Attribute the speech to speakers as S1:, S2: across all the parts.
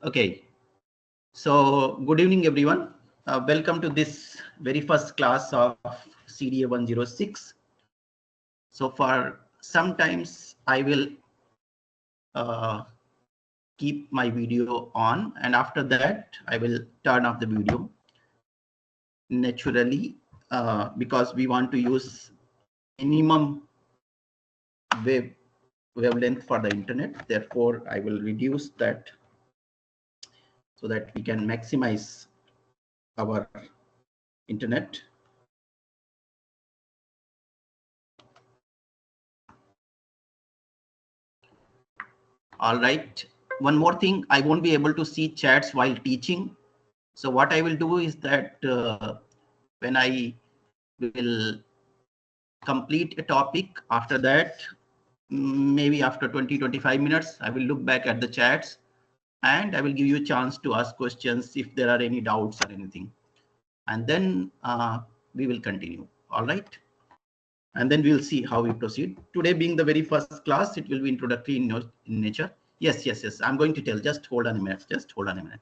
S1: Okay, so good evening, everyone. Welcome to this very first class of CDA-106. So for sometimes I will uh, keep my video on, and after that I will turn off the video naturally because we want to use minimum wavelength for the internet. Therefore, I will reduce that so that we can maximize our internet. All right. One more thing, I won't be able to see chats while teaching. So what I will do is that when I will complete a topic, after that, maybe after 20-25 minutes, I will look back at the chats and I will give you a chance to ask questions if there are any doubts or anything. And then we will continue. All right. And then we'll see how we proceed. Today being the very first class, it will be introductory in nature. Yes. I'm going to tell. Just hold on a minute. Just hold on a minute.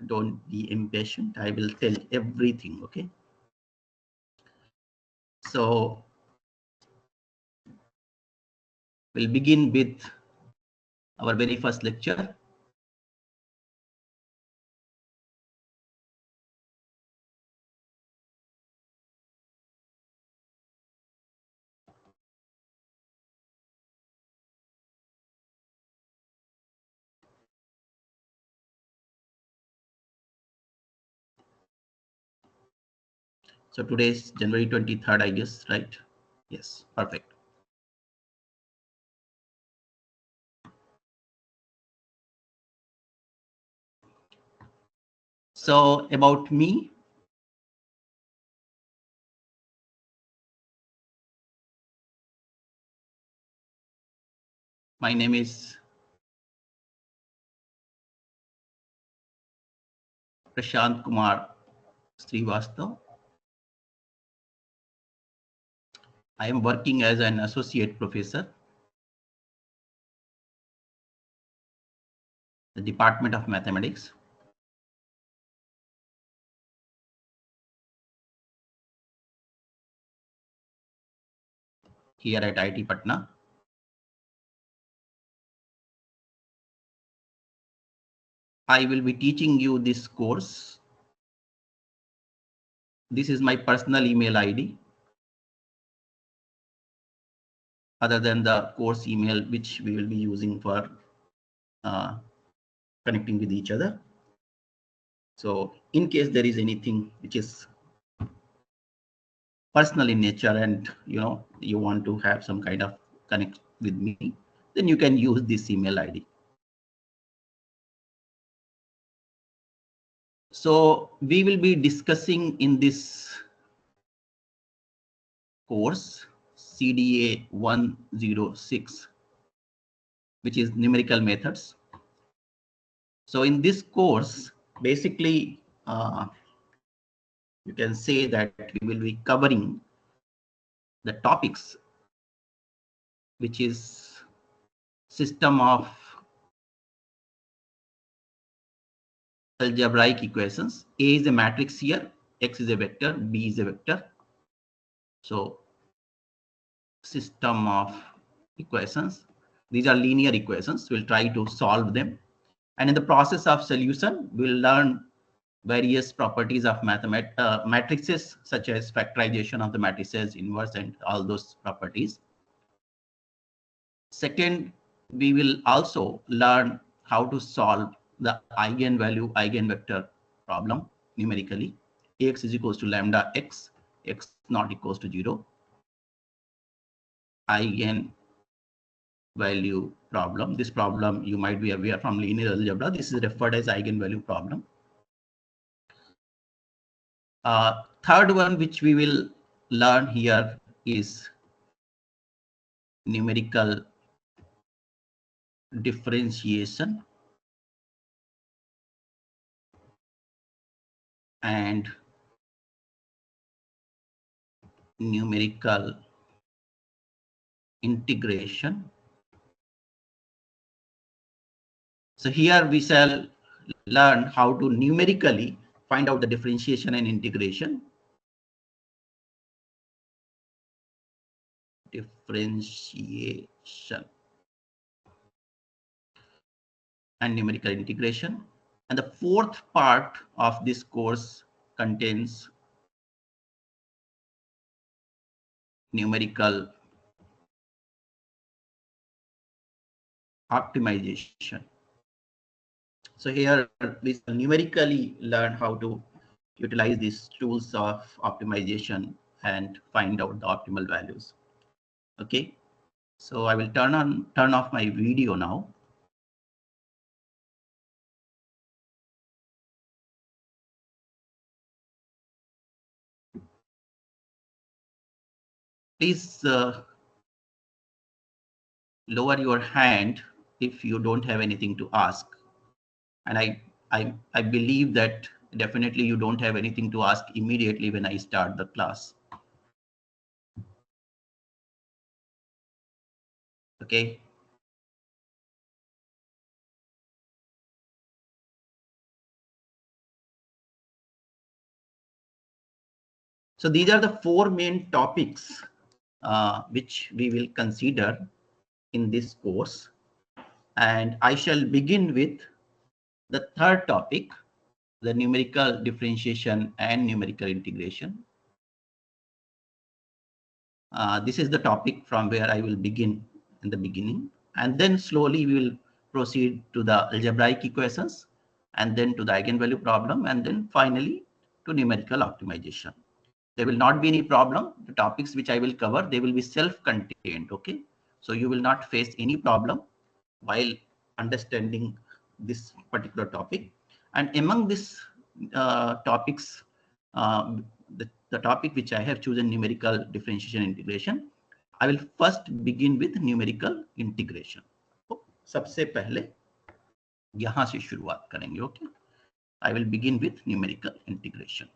S1: Don't be impatient. I will tell everything. Okay. So we'll begin with our very first lecture. So today is January 23rd, I guess, right? Yes, perfect. So about me, my name is Prashant Kumar Srivastav. I am working as an associate professor, the Department of Mathematics. Here at IIT Patna. I will be teaching you this course. This is my personal email ID, other than the course email, which we will be using for connecting with each other. So in case there is anything which is personal in nature and you want to have some kind of connect with me, then you can use this email ID. So we will be discussing in this course CDA-106, which is numerical methods. So in this course, basically, you can say that we will be covering the topics, which is system of algebraic equations. A is a matrix here, X is a vector, B is a vector. So system of equations. These are linear equations. We'll try to solve them. And in the process of solution, we'll learn various properties of matrices, such as factorization of the matrices, inverse, and all those properties. Second, we will also learn how to solve the eigenvalue eigenvector problem numerically. Ax is equals to lambda x, x not equals to 0. Eigenvalue problem. This problem you might be aware from linear algebra. This is referred as eigenvalue problem. Third one, which we will learn here, is numerical differentiation and numerical integration. So here we shall learn how to numerically find out the differentiation and integration. Differentiation and numerical integration. And the fourth part of this course contains numerical optimization. So here we numerically learn how to utilize these tools of optimization and find out the optimal values. Okay, so I will turn off my video now. Please lower your hand if you don't have anything to ask. And I believe that definitely you don't have anything to ask immediately when I start the class. Okay. So these are the four main topics which we will consider in this course. And I shall begin with the third topic, the numerical differentiation and numerical integration. This is the topic from where I will begin in the beginning. And then slowly we will proceed to the algebraic equations, and then to the eigenvalue problem, and then finally to numerical optimization. There will not be any problem. The topics which I will cover, they will be self-contained. Okay. So you will not face any problem while understanding this particular topic. And among these topics, uh, the topic which I have chosen, numerical differentiation integration, I will first begin with numerical integration. तो सबसे पहले यहाँ से शुरुआत करेंगे. Okay, I will begin with numerical integration.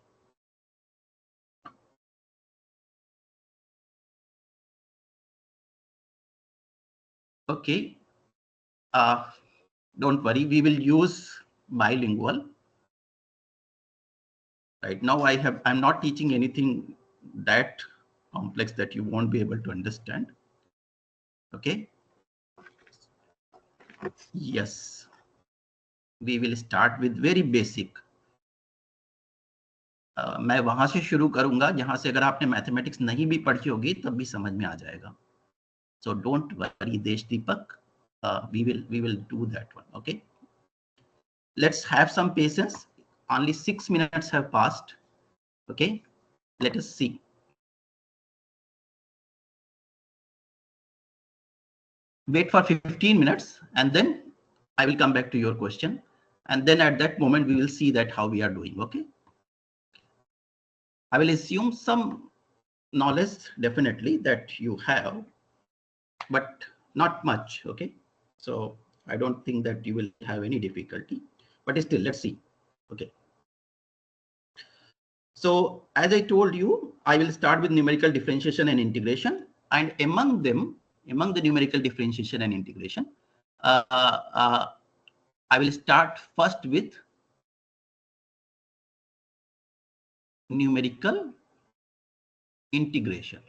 S1: Okay, don't worry, we will use bilingual. Right now I'm not teaching anything that complex that you won't be able to understand. Okay. Yes, we will start with very basic. मैं वहां से शुरू करूंगा जहां से अगर आपने mathematics नहीं भी पढ़ी होगी तब भी समझ में आ जाएगा. So don't worry, Desh Deepak. We will do that one. Okay. Let's have some patience. Only 6 minutes have passed. Okay. Let us see. Wait for 15 minutes and then I will come back to your question. And then at that moment, we will see that how we are doing. Okay. I will assume some knowledge definitely that you have, but not much. Okay. So I don't think that you will have any difficulty, but still, let's see. Okay. So as I told you, I will start with numerical differentiation and integration. And among them, among the numerical differentiation and integration, I will start first with numerical integration.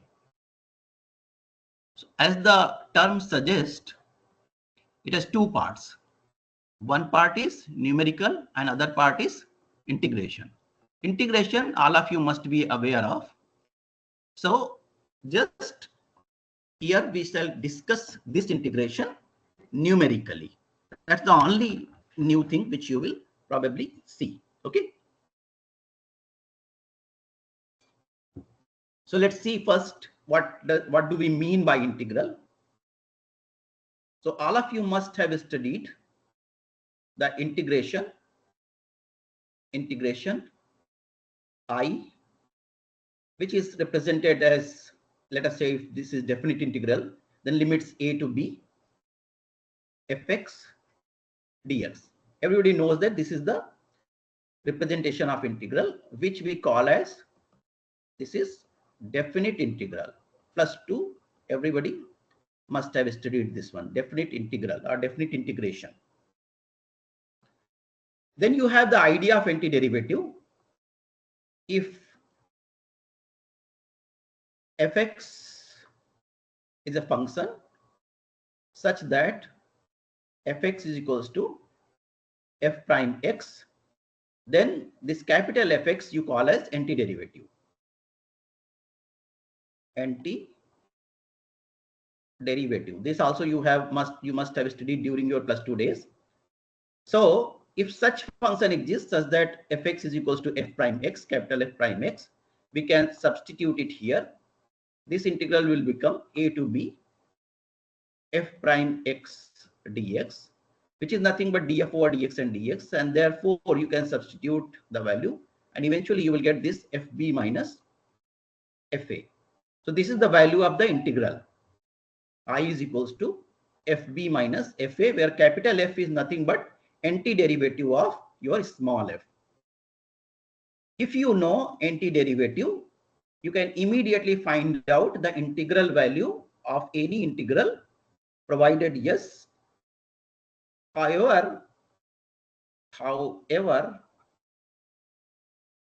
S1: So as the term suggests, it has two parts. One part is numerical and other part is integration. Integration, all of you must be aware of. So just here we shall discuss this integration numerically. That's the only new thing which you will probably see. Okay. So let's see first what do we mean by integral. So all of you must have studied the integration I, which is represented as, let us say, if this is definite integral, then limits a to b fx dx. Everybody knows that this is the representation of integral, which we call as, this is definite integral. Plus 2, everybody must have studied this one, definite integral or definite integration. Then you have the idea of antiderivative. If fx is a function such that fx is equals to f prime x, then this capital Fx you call as antiderivative. Antiderivative. This also you must have studied during your +2 days. So if such function exists such that fx is equals to f prime x, capital F prime x, we can substitute it here. This integral will become a to b f prime x dx, which is nothing but df over dx and dx, and therefore you can substitute the value, and eventually you will get this fb minus fa. So this is the value of the integral. I is equals to fb minus fa, where capital F is nothing but antiderivative of your small f. If you know antiderivative, you can immediately find out the integral value of any integral, provided yes. However,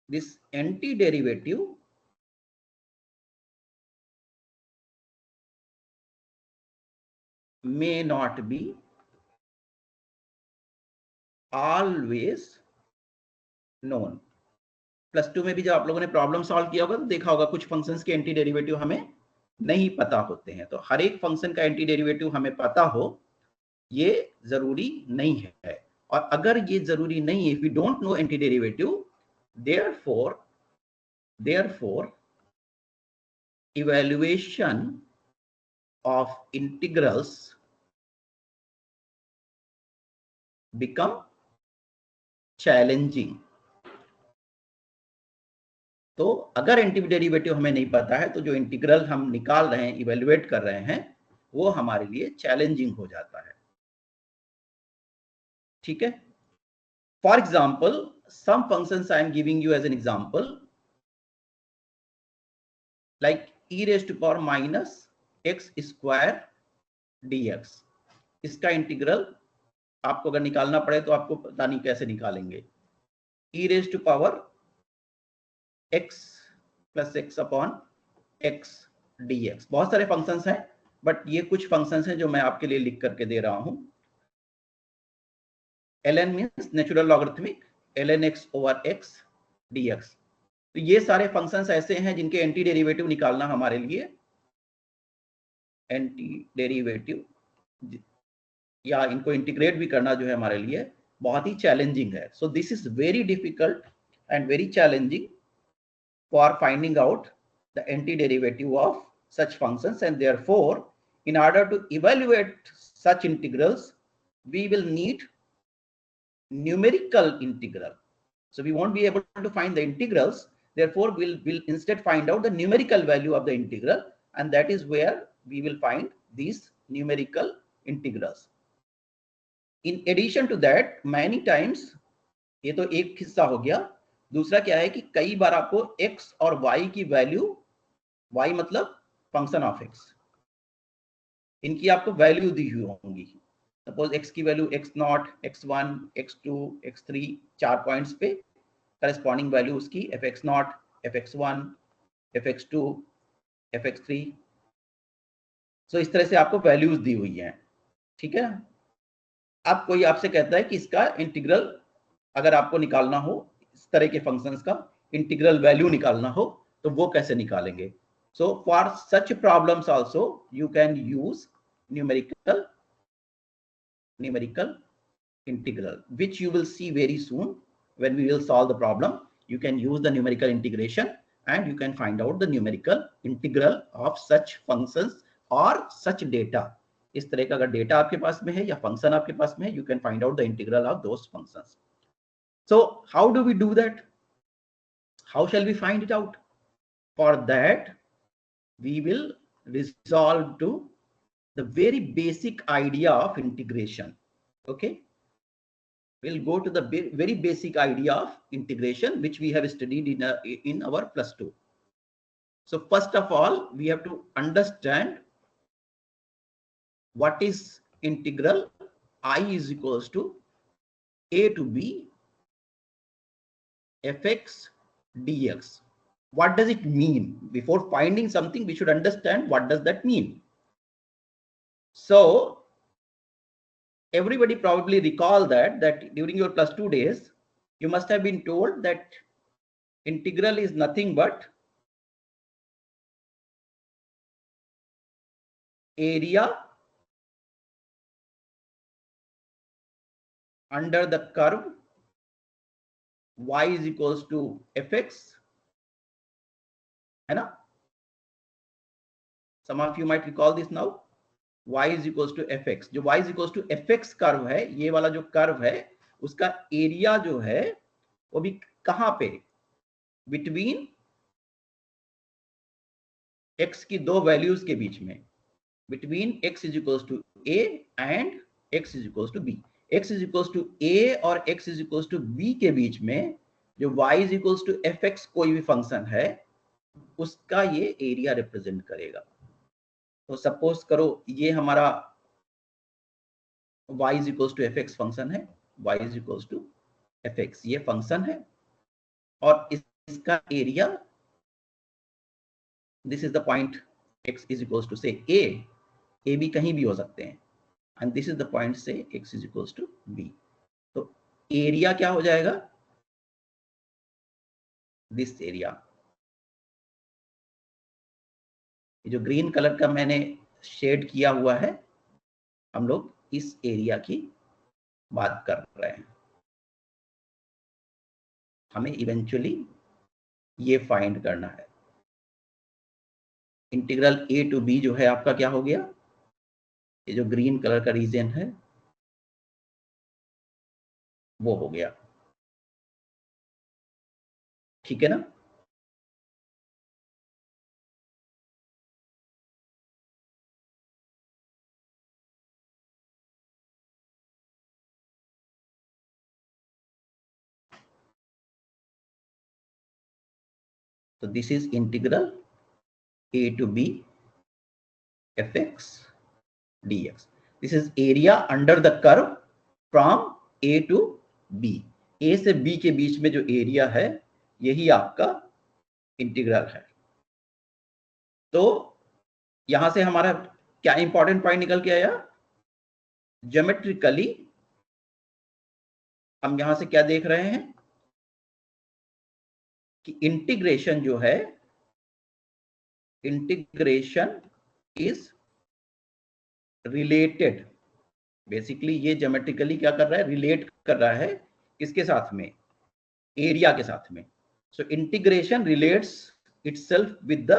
S1: this antiderivative may not be always known. +2 में भी जब आप लोगों ने problem solve किया होगा तो देखा होगा कुछ फंक्शंस के एंटी डेरिवेटिव हमें नहीं पता होते हैं। तो हर एक फंक्शन का एंटी डेरिवेटिव हमें पता हो ये जरूरी नहीं है, और अगर ये जरूरी नहीं है, if we don't know anti derivative, therefore evaluation of integrals become challenging. तो अगर एंटी डेरिवेटिव हमें नहीं पता है तो जो इंटीग्रल हम निकाल रहे हैं, इवेल्युएट कर रहे हैं, वो हमारे लिए चैलेंजिंग हो जाता है। ठीक है। For example, some functions I am giving you as an example, like e raised to power minus x square dx. इसका इंटीग्रल आपको अगर निकालना पड़े तो आपको पता नहीं कैसे निकालेंगे। e raised to power x plus x upon x dx। बहुत सारे फंक्शंस हैं, बट ये कुछ फंक्शंस हैं जो मैं आपके लिए लिख करके दे रहा हूं। ln means natural logarithmic, ln x over x dx। तो ये सारे फंक्शंस ऐसे हैं जिनके एंटी डेरिवेटिव निकालना हमारे लिए, एंटी डेरिवेटिव या इनको इंटीग्रेट भी करना जो है हमारे लिए बहुत ही चैलेंजिंग है। So this is very difficult and very challenging for finding out the antiderivative of such functions, and therefore in order to evaluate such integrals we will need numerical integral. So we won't be able to find the integrals, therefore we'll instead find out the numerical value of the integral, and that is where we will find these numerical integrals. In addition to that, many times, ये तो एक हिस्सा हो गया, दूसरा क्या है कि कई बार आपको x और y की वैल्यू, y मतलब फंक्शन ऑफ x, इनकी आपको वैल्यू दी हुई होंगी। सपोज x की value x0, x1, x2, x3, 4 points पे करस्पॉन्डिंग वैल्यू उसकी fx0, fx1, fx2, fx3। सो इस तरह से आपको वैल्यूज दी हुई हैं। ठीक है। अब कोई आपसे कहता है कि इसका इंटीग्रल अगर आपको निकालना हो, इस तरह के फंक्शंस का इंटीग्रल वैल्यू निकालना हो, तो वो कैसे निकालेंगे? So for such problems also you can use numerical integral, which you will see very soon when we will solve the problem. You can use the numerical integration and you can find out the numerical integral of such functions or such data. इस तरह का अगर data आपके पास में है या function आपके पास में है, you can find out the integral of those functions. So how do we do that? How shall we find it out? For that, we will resolve to the very basic idea of integration. Okay, we'll go to the very basic idea of integration, which we have studied in our +2. So first of all, we have to understand what is integral I is equals to a to b fx dx. What does it mean? Before finding something, we should understand what does that mean. So everybody probably recall that during your +2 days, you must have been told that integral is nothing but area under the curve y is equals to fx, है ना? Some of you might recall this now. y is equals to fx. जो y is equals to fx curve है, ये वाला जो curve है, उसका area जो है वो भी कहां पे? बिटवीन x की दो वैल्यूज के बीच में, between x is equals to a and x is equals to b. x is equals to a और x is equals to b के बीच में जो y is equals to fx कोई भी फंक्शन है, उसका ये एरिया रिप्रेजेंट करेगा. तो सपोज करो ये हमारा y is equals to fx function है, y is equals to fx ये फंक्शन है, और इसका area, this is the point x is equals to say a b कहीं भी हो सकते हैं, and this is the point से x is equals to b. तो एरिया क्या हो जाएगा? दिस एरिया, जो ग्रीन कलर का मैंने शेड किया हुआ है, हम लोग इस एरिया की बात कर रहे हैं. हमें इवेंचुअली ये फाइंड करना है. इंटीग्रल a टू b जो है आपका क्या हो गया? ये जो ग्रीन कलर का रीजन है वो हो गया. ठीक है ना? तो this is integral a to b fx dx. This is area under the curve from a to b. a से b के बीच में जो एरिया है, यही आपका इंटीग्रल है. तो यहां से हमारा क्या इंपॉर्टेंट पॉइंट निकल के आया? ज्योमेट्रिकली हम यहां से क्या देख रहे हैं कि इंटीग्रेशन जो है, इंटीग्रेशन इज रिलेटेड. बेसिकली ये ज्योमेट्रिकली क्या कर रहा है? रिलेट कर रहा है किसके साथ में? एरिया के साथ में. So integration relates itself with the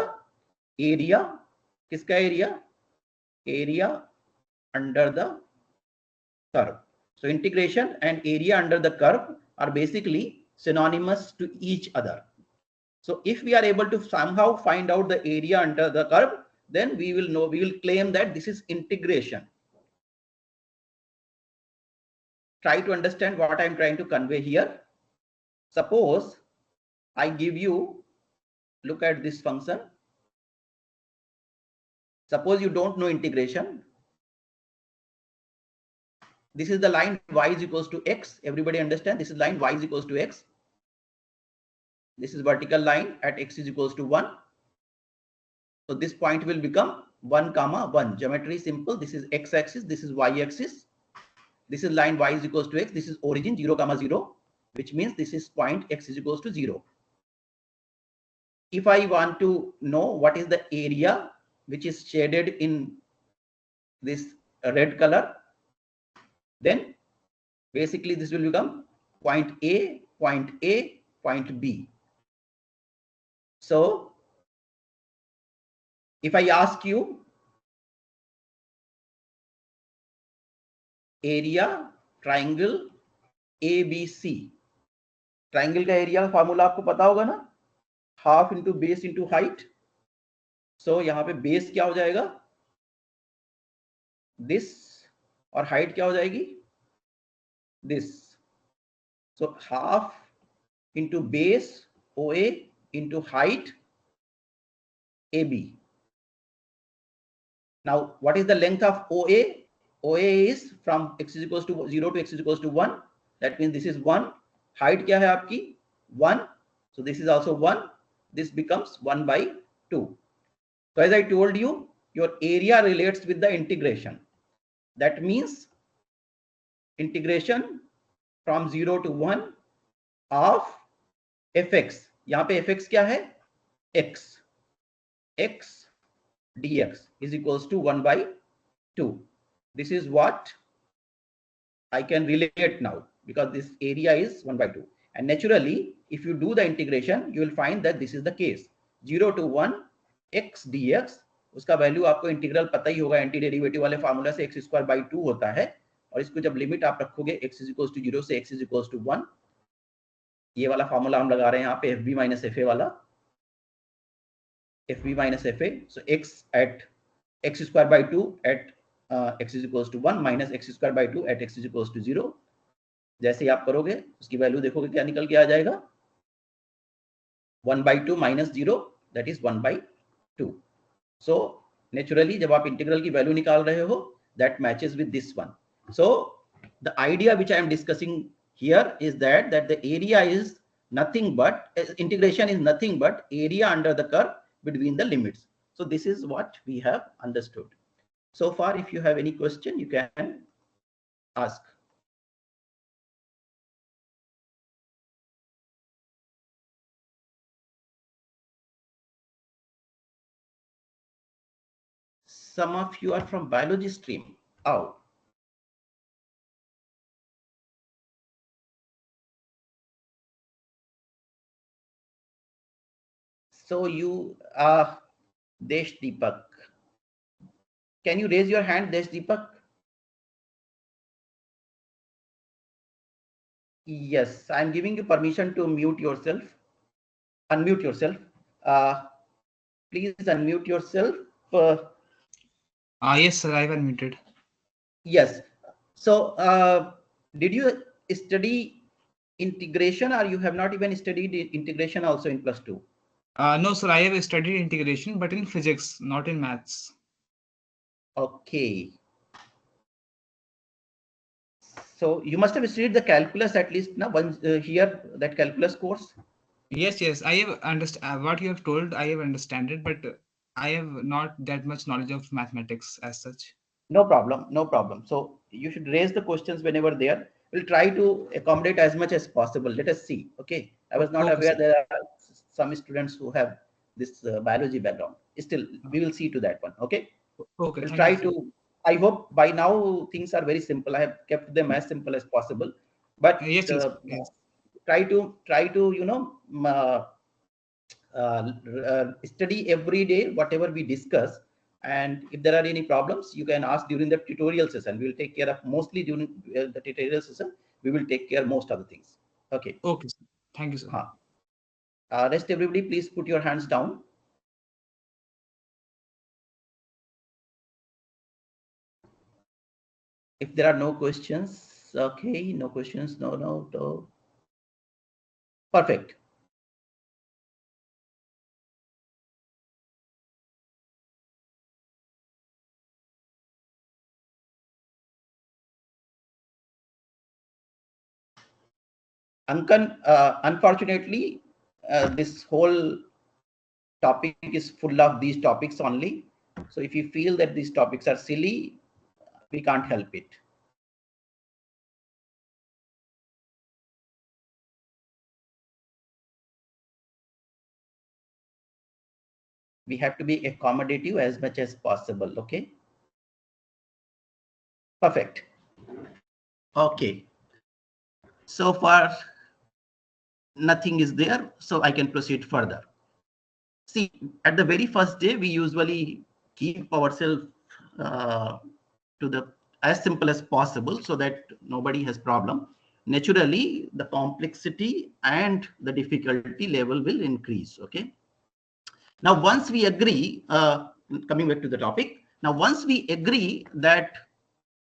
S1: area. किसका area? Area under the curve. So integration and area under the curve are basically synonymous to each other. So if we are able to somehow find out the area under the curve, then we will know, we will claim that this is integration. Try to understand what I am trying to convey here. Suppose I give you, look at this function. Suppose you don't know integration. This is the line y is equals to x. Everybody understand? This is line y is equals to x. This is vertical line at x is equals to 1. So this point will become 1 comma 1. Geometry is simple. This is x axis. This is y axis. This is line y is equals to x. This is origin 0 comma 0, which means this is point x is equals to 0. If I want to know what is the area which is shaded in this red color, then basically this will become point A, point A, point B. So if I ask you area triangle ABC, triangle का area formula आपको पता होगा ना, half into base into height. So यहाँ पे base क्या हो जाएगा? दिस, और हाइट क्या हो जाएगी? This. So half into base OA into height AB. Now what is the length of OA? OA is from x is equals to 0 to x is equals to 1. That means this is 1. Height क्या है आपकी? 1. So this is also 1. This becomes 1 by 2. So as I told you, your area relates with the integration. That means integration from 0 to 1 of fx. यहाँ पे fx क्या है? x. x dx is equals to 1 by 2. This is what I can relate now because this area is 1 by 2. And naturally, if you do the integration, you will find that this is the case. 0 to 1 x dx, उसका value आपको integral पता ही होगा, anti derivative वाले formula से x square by 2 होता है, और इसको जब लिमिट आप रखोगे x इज इक्वल्स टू 0 से x इज इक्वल्स टू 1, ये वाला फार्मूला हम लगा रहे हैं यहाँ पे fb माइनस fa वाला, fb minus fa. So x at x square by 2 at x is equals to 1 minus x square by 2 at x is equals to 0. जैसे ही आप करोगे उसकी वैल्यू देखोगे क्या निकल के आ जाएगा, 1 by 2 minus 0, that is 1 by 2. So naturally जब आप इंटीग्रल की वैल्यू निकाल रहे हो, that matches with this one. So the idea which I am discussing here is that the area is nothing but, integration is nothing but area under the curve between the limits. So this is what we have understood. So far, if you have any question, you can ask. Some of you are from biology stream. Oh. So you are Desh Deepak. Can you raise your hand, Desh Deepak? Yes, I'm giving you permission to mute yourself. Unmute yourself. Please unmute yourself.
S2: Yes, sir, I've unmuted.
S1: Yes. So did you study integration, or you have not even studied integration also in +2?
S2: No, sir, I have studied integration, but in physics, not in maths.
S1: Okay. So you must have studied the calculus at least now, once here, that calculus course.
S2: Yes, I have understand what you have told. I have understand it, but I have not that much knowledge of mathematics as such.
S1: No problem, no problem. So you should raise the questions whenever there. We'll try to accommodate as much as possible. Let us see. Okay. I was not
S2: Okay,
S1: aware
S2: sir.
S1: there are some students who have this biology background. Still, we will see to that one. Okay.
S2: Okay,
S1: We'll
S2: thank you,
S1: try
S2: sir.
S1: to. I hope by now things are very simple. I have kept them as simple as possible. But
S2: Yes.
S1: try to study every day whatever we discuss, and if there are any problems you can ask during the tutorial session. We will take care of mostly during the tutorial session. We will take care most of the things. Okay.
S2: Okay, sir. Thank you, sir.
S1: Rest everybody, please put your hands down. If there are no questions, okay, no questions, no. Perfect. Ankan, unfortunately, this whole topic is full of these topics only. So if you feel that these topics are silly, we can't help it. We have to be accommodative as much as possible. Okay. Perfect. Okay. So far, nothing is there, so I can proceed further. See, at the very first day, we usually keep ourselves to the as simple as possible so that nobody has problem. Naturally, the complexity and the difficulty level will increase. Okay. Now, once we agree, coming back to the topic, now once we agree that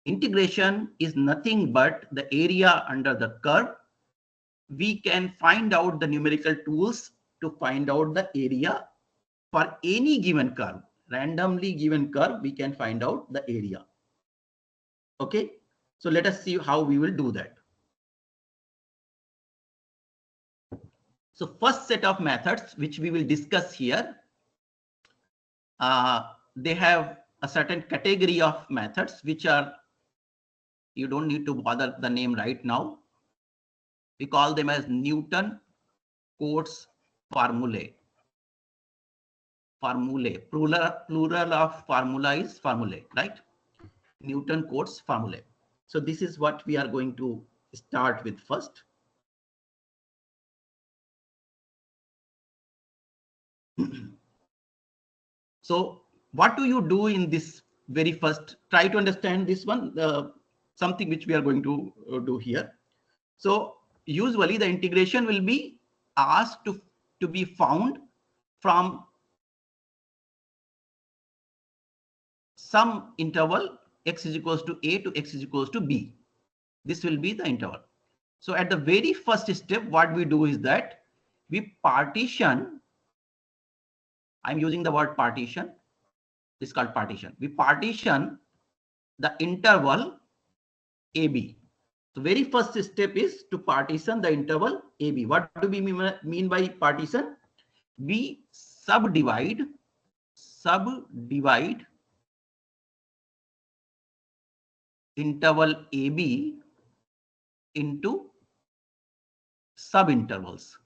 S1: integration is nothing but the area under the curve, we can find out the numerical tools to find out the area for any given curve. Randomly given curve, we can find out the area. Okay, so let us see how we will do that. So first set of methods which we will discuss here, they have a certain category of methods which are, you don't need to bother the name right now. We call them as Newton Cotes formulae. Plural of formula is formulae, right? Newton Cotes formulae. So this is what we are going to start with first. So what do you do in this very first? Try to understand this one, something which we are going to do here. So usually the integration will be asked to be found from some interval x is equals to a to x is equals to b. This will be the interval. So at the very first step, what we do is that we partition. I'm using the word partition. This is called partition. We partition the interval AB. So very first step is to partition the interval AB. What do we mean by partition? We subdivide interval AB into subintervals.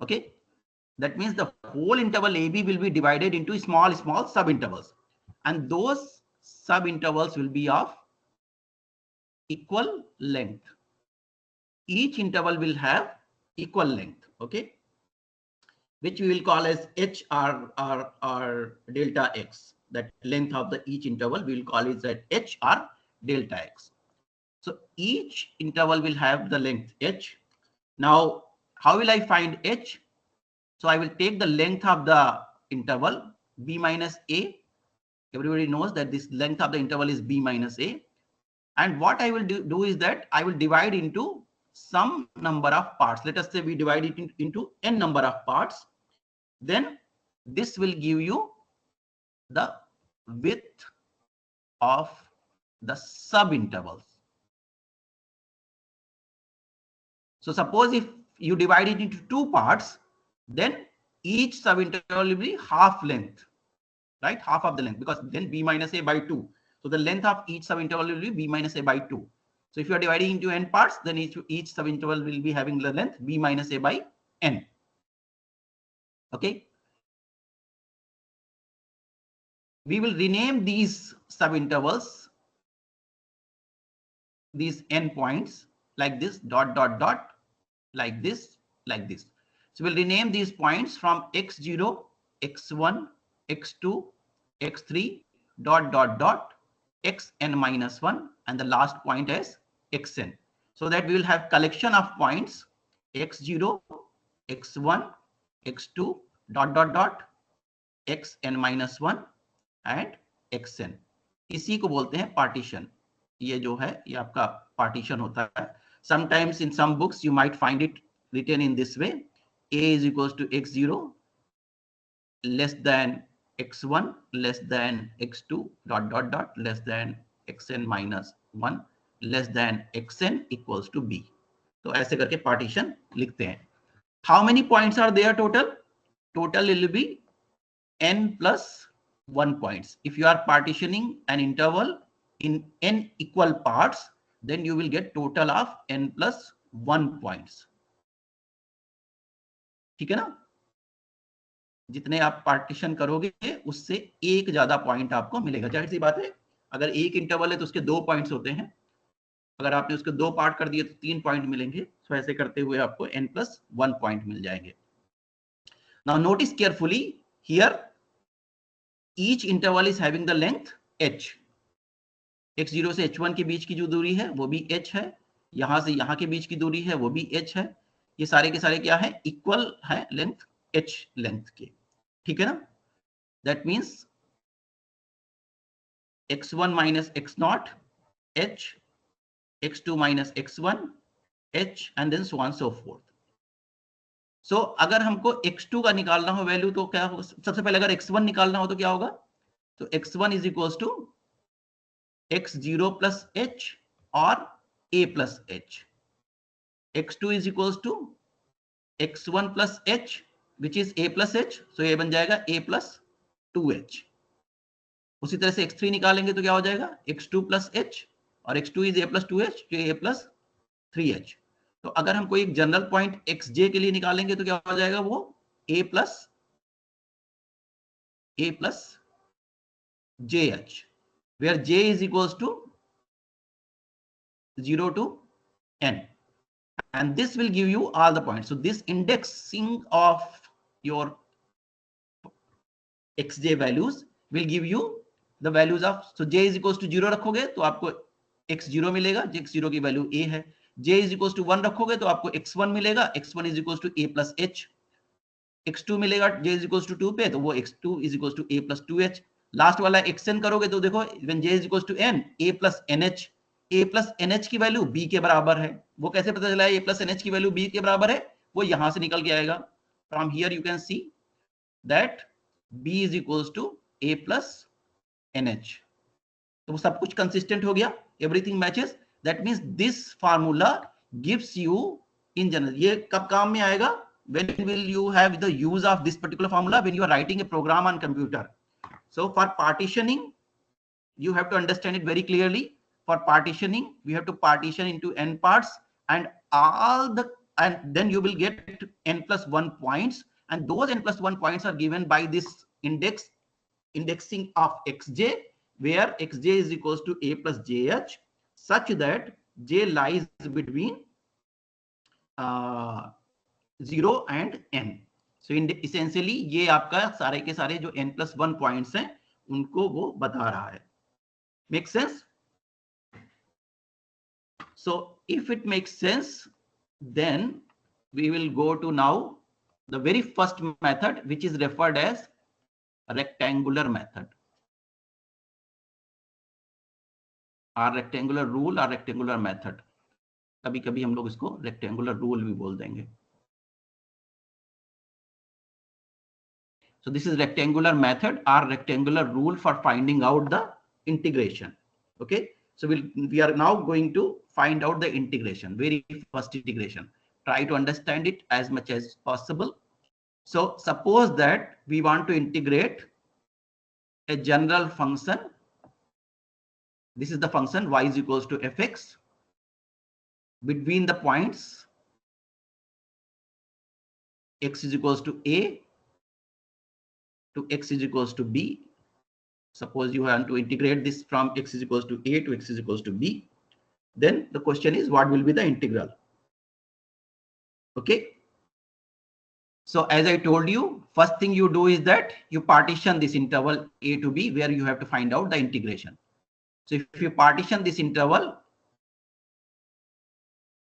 S1: Okay, that means the whole interval AB will be divided into small subintervals, and those subintervals will be of equal length. Each interval will have equal length. Okay, which we will call as h or delta x. That length of the each interval we will call it that h or delta x. So each interval will have the length h. Now, how will I find h? So I will take the length of the interval b minus a. Everybody knows that this length of the interval is b minus a. And what I will do is that I will divide into some number of parts. Let us say we divide it into n number of parts. Then this will give you the width of the subintervals. So suppose if you divide it into two parts, then each subinterval will be half length, right? Half of the length, because then b minus a by 2. So the length of each subinterval will be b minus a by 2. So if you are dividing into n parts, then each subinterval will be having the length b minus a by n. Okay. We will rename these subintervals, these endpoints, like this, dot, dot, dot, like this, like this. So we'll rename these points from x0, x1, x2, x3, dot, dot, dot, xn minus 1, and the last point as xn. So that we will have collection of points x0, x1, x2, dot, dot, dot, xn minus 1 and xn. इसी को बोलते हैं partition. ये जो है ये आपका partition होता है. Sometimes in some books you might find it written in this way: a is equals to x0 less than x1 less than x2 dot dot dot less than xn minus 1 less than xn equals to b. तो ऐसे करके partition लिखते हैं. How many points are there total? Total will be n plus 1 points. If you are partitioning an interval in n equal parts, then you will get total of n plus 1 points. ठीक है ना? जितने आप partition करोगे उससे एक ज्यादा point आपको मिलेगा. जाहिर सी बात है, अगर एक इंटरवल है तो उसके 2 पॉइंट्स होते हैं. अगर आपने उसके 2 पार्ट कर दिए तो 3 पॉइंट मिलेंगे. तो ऐसे करते हुए आपको n plus 1 पॉइंट मिल जाएंगे. Now notice carefully here, each interval is having the length h. x0 से h1 के बीच की जो दूरी है वो भी h है. यहां से यहां के बीच की दूरी है वो भी h है. ये सारे के सारे क्या है? इक्वल है लेंथ h लेंथ के. ठीक है ना? That means x1 minus x0 h, x2 minus x1 h, and then so on so forth. So अगर हमको x2 का निकालना हो वैल्यू तो क्या होगा? सबसे पहले अगर x1 निकालना हो तो क्या होगा? तो x1 is equals to x0 plus h or a plus h. x2 is equals to x1 plus h which is a plus h, so ये बन जाएगा a plus 2h। उसी तरह से x3 निकालेंगे तो क्या हो जाएगा x2 plus h और x2 is a plus 2h जो a plus 3h। तो अगर हम कोई एक जनरल पॉइंट xj के लिए निकालेंगे तो क्या हो जाएगा वो a plus jh where j is equals to 0 to n, and this will give you all the points. So this indexing of your xj values will give you the values of, so j is equals to 0 रखोगे तो आपको x0 मिलेगा, x0 की value a है। j is equals to 1 रखोगे तो आपको x1 मिलेगा, x1 is equals to a plus h। x2 मिलेगा j is equals to 2 पे तो वो x2 is equals to a plus 2h। Last वाला xn करोगे तो देखो when j is equals to n a plus nh, a plus nh की value b के बराबर है। वो कैसे पता चला a plus nh की वैल्यू b के बराबर है, वो यहां से निकल के आएगा। From here you can see that b is equals to a plus nh। तो वो सब कुछ कंसिस्टेंट हो गया, everything matches. That means this formula gives you in general, ये कब काम में आएगा, when will you have the use of this particular formula, when you are writing a program on computer. So for partitioning you have to understand it very clearly. For partitioning we have to partition into n parts and then you will get n plus 1 points, and those n plus 1 points are given by this indexing of xj, where xj is equals to a plus jh such that j lies between 0 and n। So essentially ये आपका सारे के सारे जो n plus 1 points हैं उनको वो बता रहा है। Make sense? So if it makes sense, then we will go to now the very first method, which is referred as rectangular method or rectangular rule or rectangular method। कभी कभी हम लोग इसको rectangular rule भी बोल देंगे। So this is rectangular method or rectangular rule for finding out the integration. Okay, so we are now going to find out the integration, very first integration. Try to understand it as much as possible. So suppose that we want to integrate a general function. This is the function y is equals to fx between the points x is equals to a to x is equals to b. Suppose you want to integrate this from x is equals to a to x is equals to b. Then the question is, what will be the integral? Okay, so as I told you, first thing you do is that you partition this interval a to b, where you have to find out the integration. So if you partition this interval,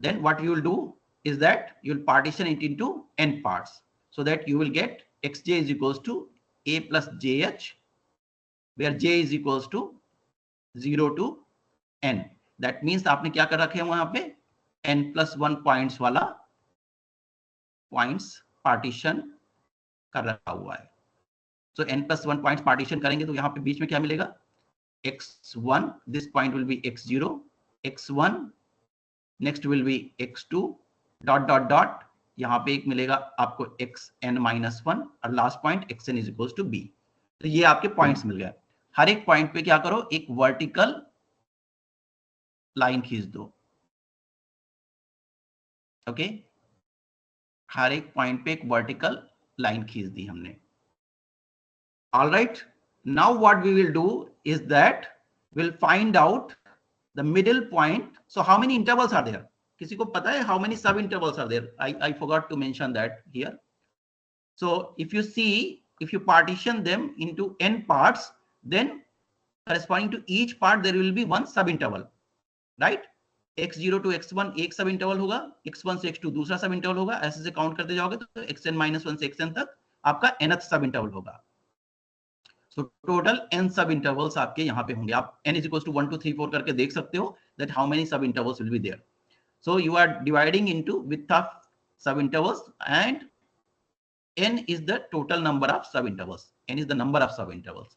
S1: then what you will do is that you will partition it into n parts, so that you will get xj is equals to a plus jh, where j is equals to 0 to n. That means आपने क्या कर रखे हैं वहां पे n plus 1 points वाला points partition कर रखा हुआ है। सो n plus 1 पॉइंट्स पार्टीशन करेंगे तो यहाँ पे बीच में क्या मिलेगा x1, this point will be x0, x1 next will be x2 dot dot dot, यहाँ पे एक मिलेगा आपको xn minus 1 और last point xn is equals to b। तो ये आपके पॉइंट्स मिल गए। हर एक पॉइंट पे क्या करो, एक वर्टिकल लाइन खींच दो। ओके, हर एक पॉइंट पे एक वर्टिकल लाइन खींच दी हमने। All right, now what we will do is that will find out the middle point. So how many intervals are there, किसी को पता है how many sub intervals are there? I forgot to mention that here. So if you see, if you partition them into n parts, then corresponding to each part there will be one sub interval, right? x0 to x1 एक सब interval होगा, x1 से x2 दूसरा सब interval होगा, ऐसे से count करते जाओगे तो xn minus 1 से xn तक आपका nth सब इंटरवल होगा। सो टोटल n सब इंटरवल्स आपके यहाँ पे होंगे। आप n is equals to 1 2 3 4 करके देख सकते हो that how many sub intervals will be there. So you are dividing into width of sub intervals, and n is the total number of sub intervals. N is the number of sub intervals.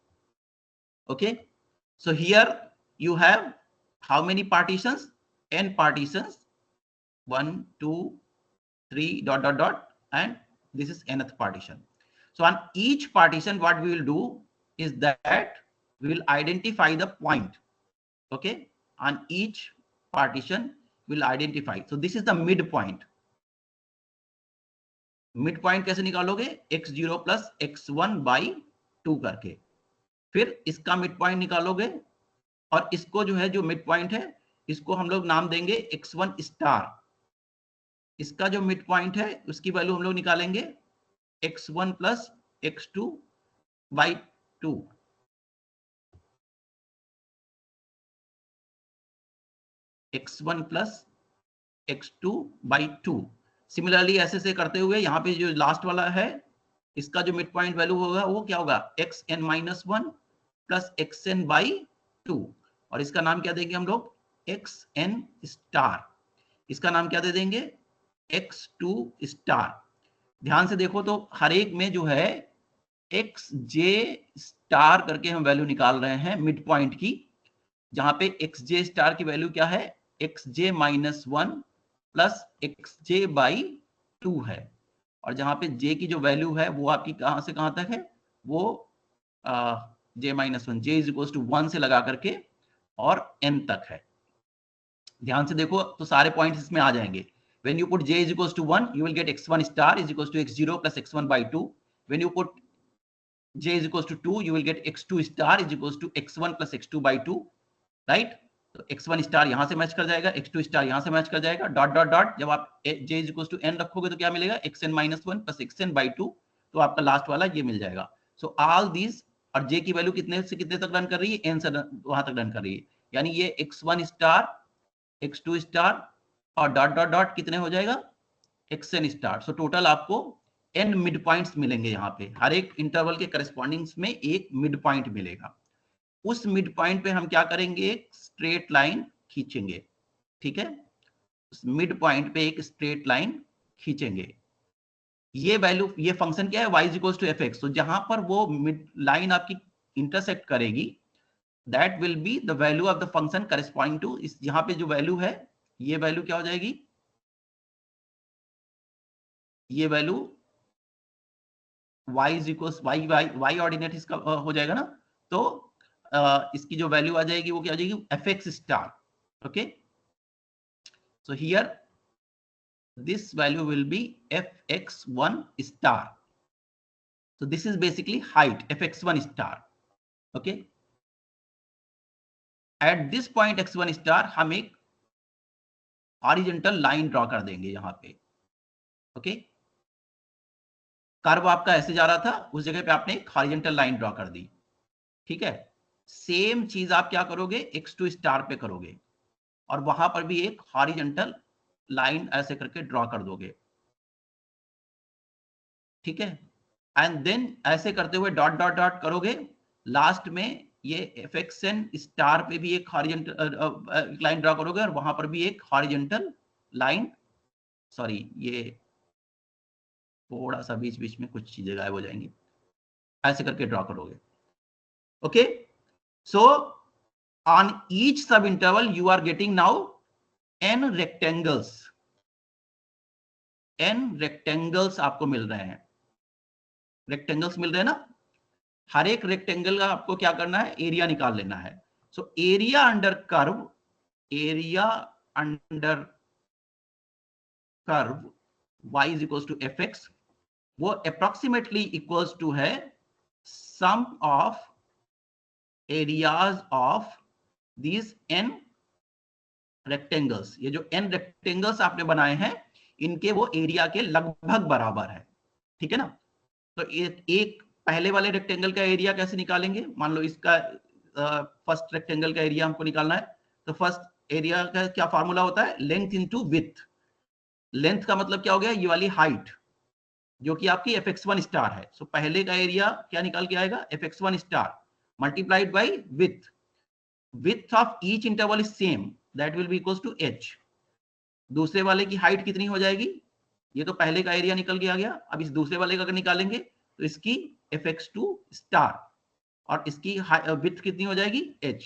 S1: Okay, so here you have how many partitions? N partitions. 1, 2, 3, dot, dot, dot, and this is nth partition. So on each partition, what we will do is that we will identify the point. Okay, on each partition we'll identify. So this is the midpoint. Mid point कैसे निकालोगे, x0 plus x1 by 2 करके, फिर इसका mid point निकालोगे, और इसको जो है, जो मिड पॉइंट है, इसको हम लोग नाम देंगे x1 स्टार। इसका जो मिड पॉइंट है उसकी वैल्यू हम लोग निकालेंगे x1 plus x2 by 2। x1 plus x2 by 2। Similarly ऐसे से करते हुए यहाँ पे जो लास्ट वाला है, इसका जो मिड पॉइंट वैल्यू होगा वो क्या होगा, xn minus 1 plus xn by 2, और इसका नाम क्या देंगे हम लोग, xn स्टार। इसका नाम क्या दे देंगे, x2 स्टार। ध्यान से देखो तो हर एक में जो है xj स्टार करके हम वैल्यू निकाल रहे हैं मिड पॉइंट की, जहां पे xj स्टार की वैल्यू क्या है, xj minus 1 plus xj by 2 है, और जहां पे j की जो वैल्यू है वो आपकी कहां से कहां तक है, वो j minus 1, j is equal to 1 से लगा करके और n तक है। ध्यान से देखो तो सारे पॉइंट्स इसमें आ जाएंगे। when you put j is equals to 1, you will get x1 star is equals to x0 plus x1 by 2. when you put j is equals to 2, you will get x2 star is equals to x1 plus x2 by 2, right. तो x1 star यहां से match कर जाएगा, x2 star यहां से match कर जाएगा, dot dot dot, जब आप j is equals to n रखोगे तो क्या मिलेगा, xn minus 1 plus xn by 2, तो आपका लास्ट वाला ये मिल जाएगा। सो ऑल दीज, और j की वैल्यू कितने से कितने तक रन कर रही है, n से वहां तक रन कर रही है, यानी ये x1 स्टार, x2 स्टार और डॉट डॉट डॉट कितने हो जाएगा, xn स्टार। सो टोटल आपको n मिड पॉइंट्स मिलेंगे, यहाँ पे हर एक इंटरवल के करस्पॉन्डिंग्स में एक मिड पॉइंट मिलेगा। उस मिड पॉइंट पे हम क्या करेंगे, एक स्ट्रेट लाइन खींचेंगे, ठीक है। उस मिड पॉइंट पे एक स्ट्रेट लाइन खींचेंगे। ये वैल्यू, ये फंक्शन क्या है, y is equal to f x. तो जहां पर वो मिड लाइन आपकी इंटरसेक्ट करेगी, that will be the value of the function corresponding to इस, यहाँ पे जो वैल्यू है, ये वैल्यू क्या हो जाएगी, ये value y is equal y ordinate इसका हो जाएगा ना, तो इसकी जो वैल्यू आ जाएगी वो क्या हो जाएगी, F x star. Okay, so here this value will be fx1 star. So this is basically height, fx1 star. Okay, at this point x1 star हम एक horizontal line ड्रॉ कर देंगे यहाँ पे। ओके, कर्व आपका ऐसे जा रहा था, उस जगह पे आपने एक horizontal line ड्रॉ कर दी, ठीक है। सेम चीज आप क्या करोगे, x2 स्टार पे करोगे, और वहां पर भी एक हॉरिजॉन्टल लाइन ऐसे करके ड्रॉ कर दोगे, ठीक है। एंड देन ऐसे करते हुए डॉट डॉट डॉट करोगे, लास्ट में ये एफ एक्स एन स्टार पे भी एक हॉरिजॉन्टल लाइन ड्रॉ करोगे, और वहां पर भी एक हॉरिजॉन्टल लाइन, सॉरी ये थोड़ा सा बीच बीच में कुछ चीजें गायब हो जाएंगी, ऐसे करके ड्रॉ करोगे। Okay, so on each sub interval you are getting now n rectangles, n rectangles आपको मिल रहे हैं, रेक्टेंगल्स मिल रहे हैं ना। हर एक रेक्टेंगल का आपको क्या करना है, एरिया निकाल लेना है। So area under curve, area under curve y is equals to f x, वो अप्रोक्सीमेटली इक्वल्स टू है sum of areas of these n rectangles. ये जो n रेक्टेंगल्स आपने बनाए हैं, इनके वो एरिया के लगभग बराबर है, ठीक है ना। तो एक पहले वाले रेक्टेंगल का एरिया कैसे निकालेंगे, मान लो इसका फर्स्ट रेक्टेंगल का एरिया हमको निकालना है, तो फर्स्ट एरिया का क्या फॉर्मूला होता है, लेंथ इनटू विड्थ। लेंथ का मतलब क्या हो गया, ये वाली हाइट जो कि आपकी fx1 स्टार है। सो पहले का एरिया क्या निकाल के आएगा, fx1 star multiplied by width, width of each interval is same, that will be equals to h। दूसरे वाले की हाइट कितनी हो जाएगी, ये तो पहले का एरिया निकल के आ गया, अब इस दूसरे वाले का अगर निकालेंगे तो इसकी fx2 स्टार और इसकी विड्थ कितनी हो जाएगी, h,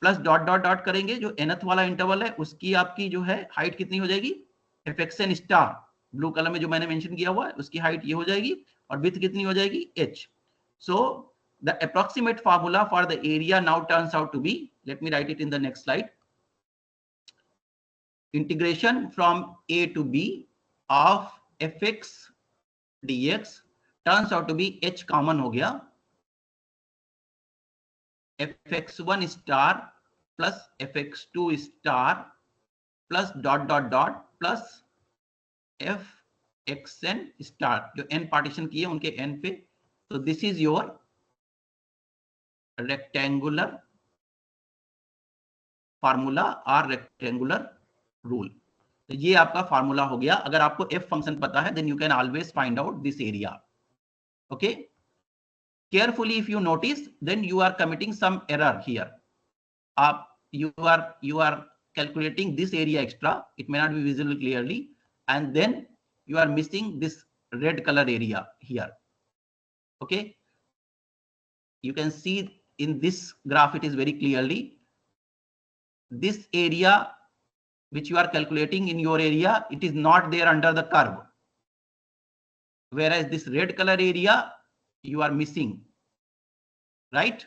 S1: plus dot dot dot करेंगे, जो nth वाला इंटरवल है उसकी आपकी जो है हाइट कितनी हो जाएगी, fxn स्टार ब्लू कलर में जो मैंने मेंशन किया हुआ है उसकी हाइट ये हो जाएगी और विड्थ कितनी हो जाएगी h. So the approximate formula for the area now turns out to be, let me write it in the next slide. Integration from a to b of fx dx turns out to be h common हो गया fx1 star plus fx2 star plus dot dot dot plus fxn star जो n partition किए उनके n पे. So this is your rectangular formula or rectangular rule. तो ये आपका formula हो गया. अगर आपको f फंक्शन पता है then you can always find out this area. Okay, carefully if you notice then you are committing some error here. You are calculating this area extra, it may not be visible clearly, and then you are missing this red color area here. Okay, you can see in this graph it is very clearly this area which you are calculating in your area, it is not there under the curve, whereas this red color area you are missing, right?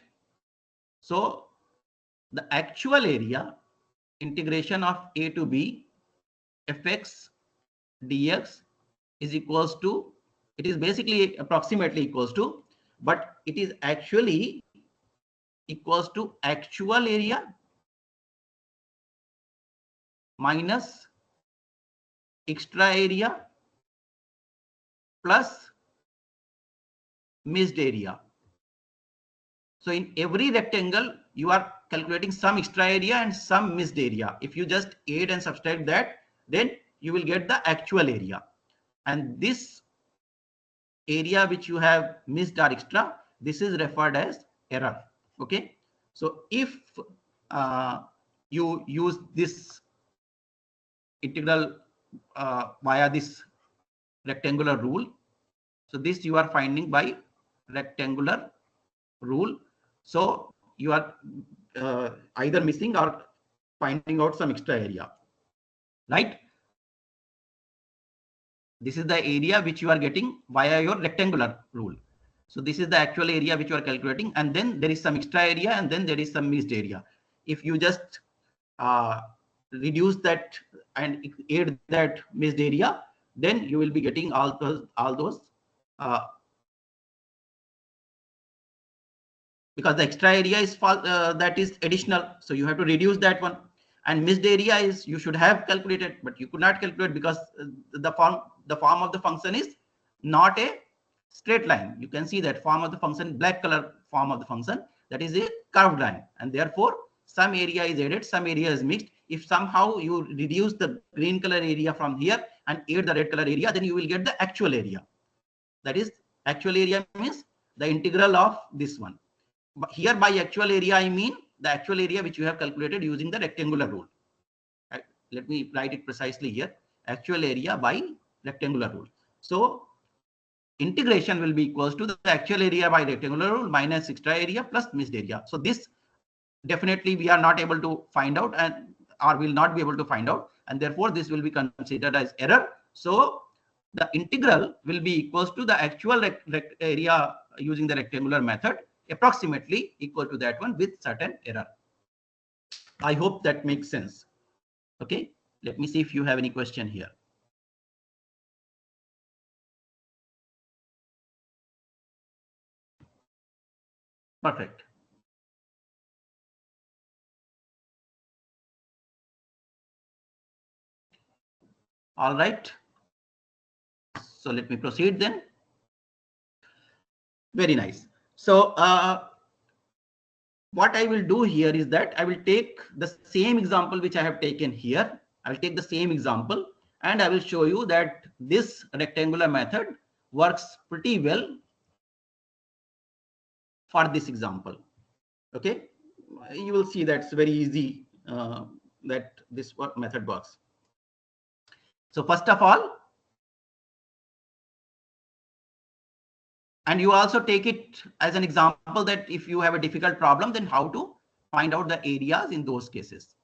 S1: So the actual area integration of a to b fx dx is equals to, it is basically approximately equals to, but it is actually equals to actual area minus extra area plus missed area. So in every rectangle you are calculating some extra area and some missed area. If you just add and subtract that, then you will get the actual area, and this area which you have missed or extra, this is referred as error. Okay, so if you use this integral via this rectangular rule, so this you are finding by rectangular rule, so you are either missing or finding out some extra area, right? This is the area which you are getting via your rectangular rule. So this is the actual area which you are calculating, and then there is some extra area, and then there is some missed area. If you just reduce that and add that missed area, then you will be getting all those because the extra area is that is additional, so you have to reduce that one, and missed area is you should have calculated but you could not calculate because the form of the function is not a straight line. You can see that form of the function, black color form of the function, that is a curved line, and therefore some area is added, some area is mixed. If somehow you reduce the green color area from here and add the red color area, then you will get the actual area. That is, actual area means the integral of this one. But here by actual area I mean the actual area which you have calculated using the rectangular rule. Let me write it precisely here, actual area by rectangular rule. So integration will be equals to the actual area by rectangular rule minus extra area plus missed area. So this definitely we are not able to find out, and or will not be able to find out, and therefore this will be considered as error. So the integral will be equals to the actual area using the rectangular method, approximately equal to that one with certain error. I hope that makes sense. Okay, let me see if you have any question here. Perfect. All right, so let me proceed then. Very nice. So what I will do here is that I will take the same example which I have taken here. I will take the same example and I will show you that this rectangular method works pretty well for this example. Okay, you will see that's very easy that this method works. So first of all, and you also take it as an example that if you have a difficult problem, then how to find out the areas in those cases.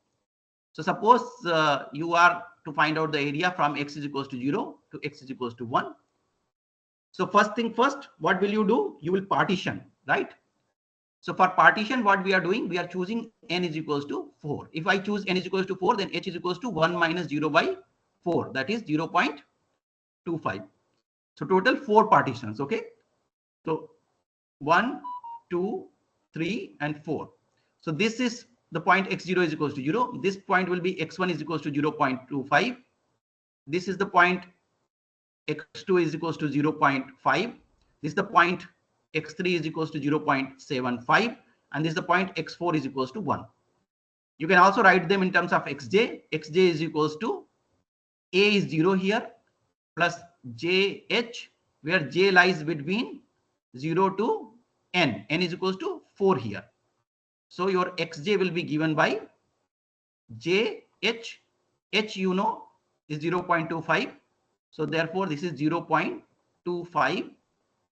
S1: So suppose you are to find out the area from x is equals to 0 to x is equals to 1. So first thing first, what will you do? You will partition, right? So for partition, what we are doing, we are choosing n is equals to 4. If I choose n is equals to 4, then h is equals to 1 minus 0 by 4. That is 0.25. So total 4 partitions, okay? So 1, 2, 3, and 4. So this is the point x0 is equals to 0. This point will be x1 is equals to 0.25. This is the point x2 is equals to 0.5. This is the point x3 is equals to 0.75. And this is the point x4 is equals to 1. You can also write them in terms of xj. Xj is equals to a is 0 here plus jh, where j lies between 0 to n. N is equals to 4 here. So your xj will be given by jh. H you know is 0.25. So therefore this is 0.25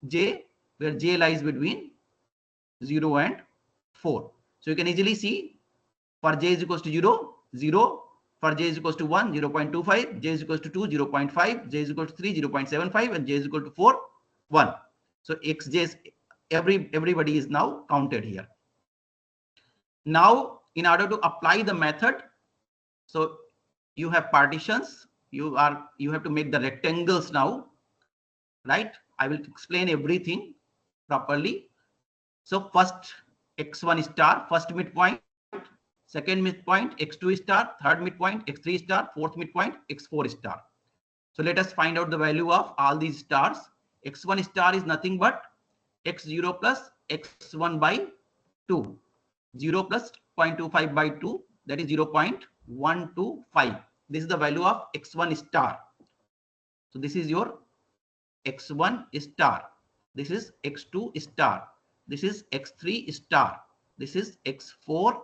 S1: j, where j lies between 0 and 4. So you can easily see for j is equals to 0, 0. For j is equals to 1, 0.25. J is equals to 2, 0.5. J is equals to 3, 0.75. And j is equal to 4, 1. So xj is everybody is now counted here. Now, in order to apply the method, so you have partitions. You have to make the rectangles now, right? I will explain everything properly. So first x1 star, first midpoint, second midpoint x2 star, third midpoint x3 star, fourth midpoint x4 star. So let us find out the value of all these stars. X1 star is nothing but x0 plus x1 by 2. 0 plus 0.25 by 2, that is 0.125. This is the value of x1 star. So this is your x1 star. This is x2 star. This is x3 star. This is x4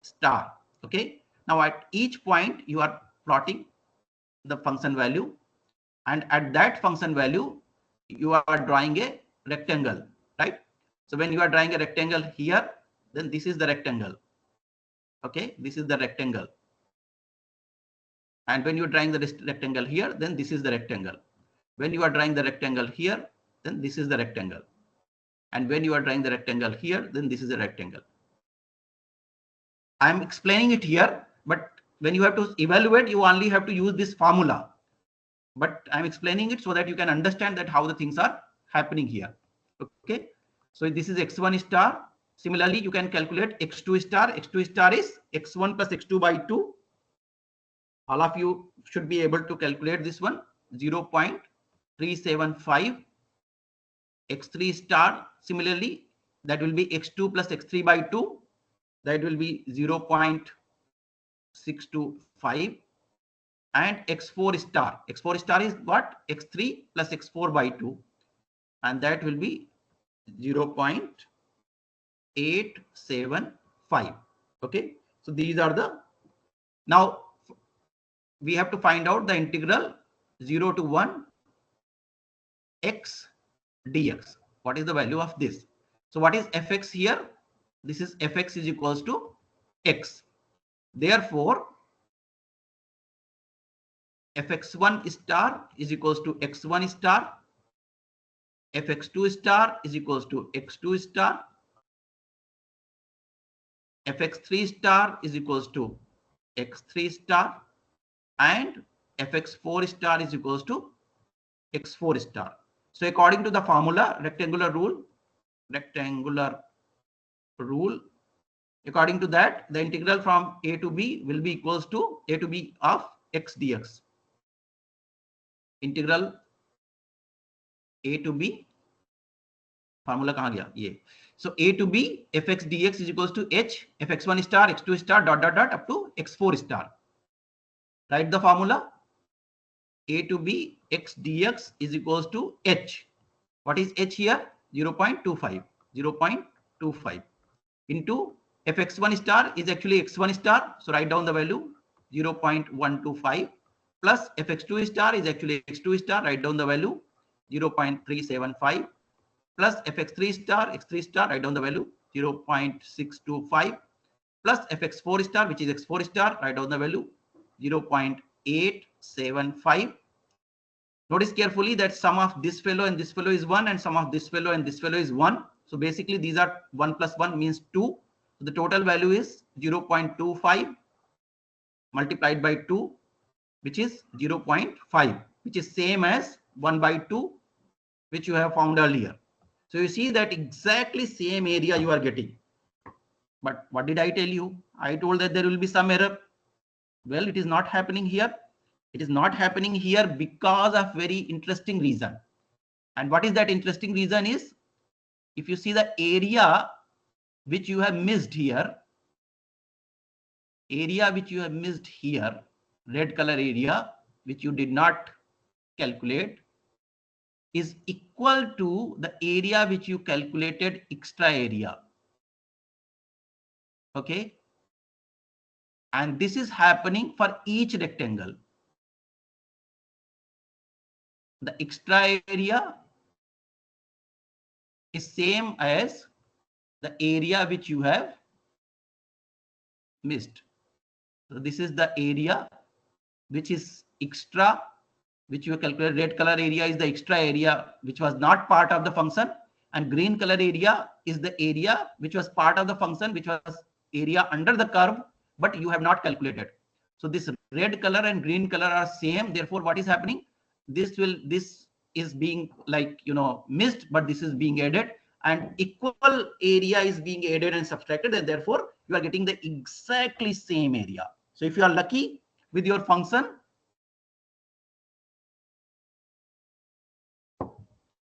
S1: star. Okay. Now at each point you are plotting the function value, and at that function value you are drawing a rectangle, right? So when you are drawing a rectangle here, then this is the rectangle. Okay, this is the rectangle. And when you are drawing the rectangle here, then this is the rectangle. When you are drawing the rectangle here, then this is the rectangle. And when you are drawing the rectangle here, then this is a rectangle. I am explaining it here, but when you have to evaluate, you only have to use this formula. But I'm explaining it so that you can understand that how the things are happening here. Okay, so this is x1 star. Similarly, you can calculate x2 star. X2 star is x1 plus x2 by 2. All of you should be able to calculate this one, 0.375. X3 star, similarly, that will be x2 plus x3 by 2. That will be 0.625. And x4 star. X4 star is what? x3 plus x4 by 2. And that will be 0.875. Okay. So these are the, now we have to find out the integral 0 to 1 x dx. What is the value of this? So what is fx here? This is fx is equals to x. Therefore, fx1 star is equals to x1 star. Fx2 star is equals to x2 star. Fx3 star is equals to x3 star. And fx4 star is equals to x4 star. So according to the formula, rectangular rule, according to that, the integral from a to b will be equals to a to b of x dx. Integral a to b, formula kahan gaya ye. So a to b fx dx is equals to h fx1 star x2 star dot dot dot up to x4 star. Write the formula. A to b x dx is equals to h. What is h here? 0.25. 0.25 into fx1 star is actually x1 star. So write down the value 0.125 plus fx2 star is actually x2 star. Write down the value 0.375 plus fx3 star x3 star. Write down the value 0.625 plus fx4 star, which is x4 star. Write down the value 0.875. 875. Notice carefully that sum of this fellow and this fellow is 1, and sum of this fellow and this fellow is 1. So basically these are 1 plus 1 means 2. So the total value is 0.25 multiplied by 2, which is 0.5, which is same as 1 by 2, which you have found earlier. So you see that exactly same area you are getting. But what did I tell you? I told that there will be some error. Well, it is not happening here. It is not happening here because of very interesting reason. And what is that interesting reason is, if you see the area which you have missed here, red color area, which you did not calculate, is equal to the area which you calculated extra area. Okay. And this is happening for each rectangle. The extra area is same as the area which you have missed. So this is the area which is extra, which you calculate. Red color area is the extra area which was not part of the function, and green color area is the area which was part of the function, which was area under the curve, but you have not calculated. So this red color and green color are same. Therefore, what is happening? This is being like, missed, but this is being added, and equal area is being added and subtracted, and therefore you are getting the exactly same area. So if you are lucky with your function,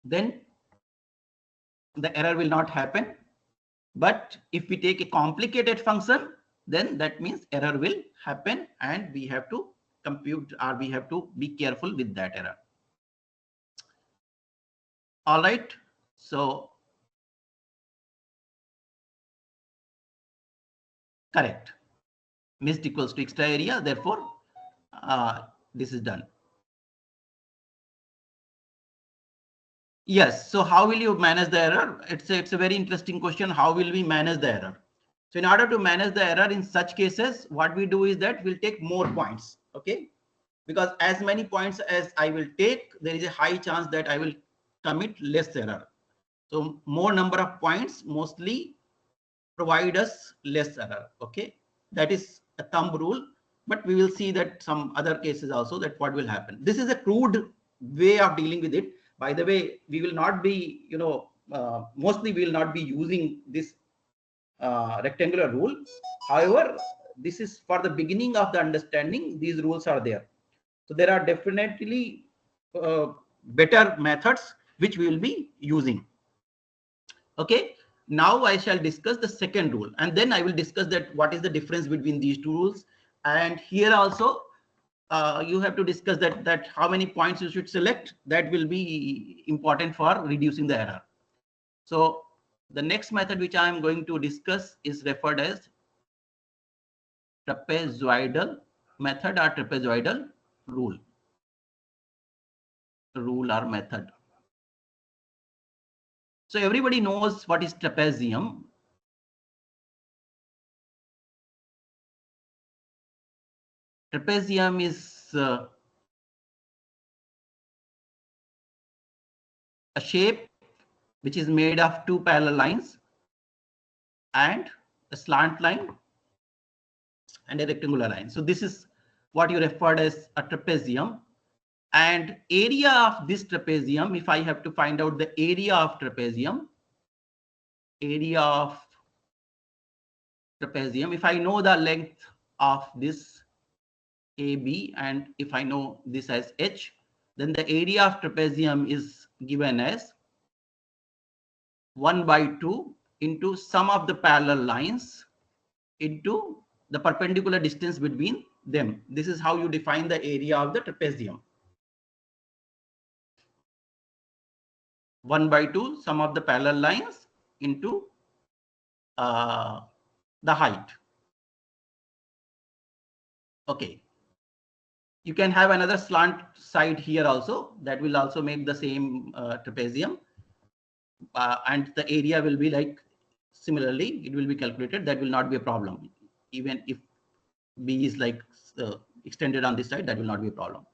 S1: then the error will not happen. But if we take a complicated function, then that means error will happen, and we have to compute, or we have to be careful with that error. All right. So correct. Missed equals to extra area. Therefore, this is done. Yes. So how will you manage the error? It's a very interesting question. How will we manage the error? So in order to manage the error in such cases, what we do is that we'll take more points. Okay. Because as many points as I will take, there is a high chance that I will commit less error. So more number of points mostly provide us less error. Okay. That is a thumb rule. But we will see that some other cases also, that what will happen. This is a crude way of dealing with it. By the way, we will not be, mostly we will not be using this rectangular rule. However, this is for the beginning of the understanding. These rules are there. So there are definitely better methods which we will be using. Okay. Now I shall discuss the second rule, and then I will discuss that what is the difference between these two rules. And here also you have to discuss that how many points you should select. That will be important for reducing the error. So the next method which I am going to discuss is referred as trapezoidal method, or trapezoidal rule or method. So everybody knows what is trapezium. Trapezium is a shape which is made of two parallel lines and a slant line and a rectangular line. So this is what you referred as a trapezium. And area of this trapezium, if I have to find out the area of trapezium, if I know the length of this AB, and if I know this as H, then the area of trapezium is given as 1 by 2 into sum of the parallel lines into the perpendicular distance between them. This is how you define the area of the trapezium. 1 by 2 sum of the parallel lines into the height. Okay. You can have another slant side here also. That will also make the same trapezium. And the area will be like, similarly, it will be calculated. That will not be a problem. Even if B is like, extended on this side, that will not be a problem.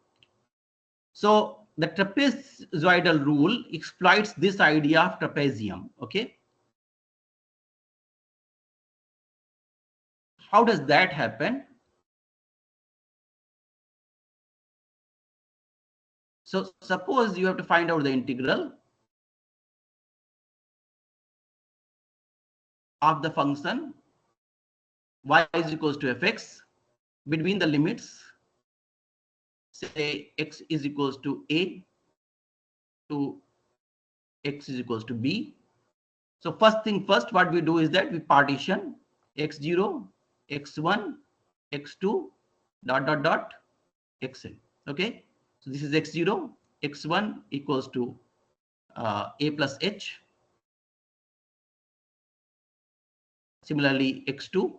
S1: So the trapezoidal rule exploits this idea of trapezium. Okay. How does that happen? So suppose you have to find out the integral of the function y is equals to fx between the limits, say x is equals to a to x is equals to b. So first thing first, what we do is that we partition x0, x1, x2, dot, dot, dot, xn. Okay. So this is x0, x1 equals to a plus h. Similarly, x2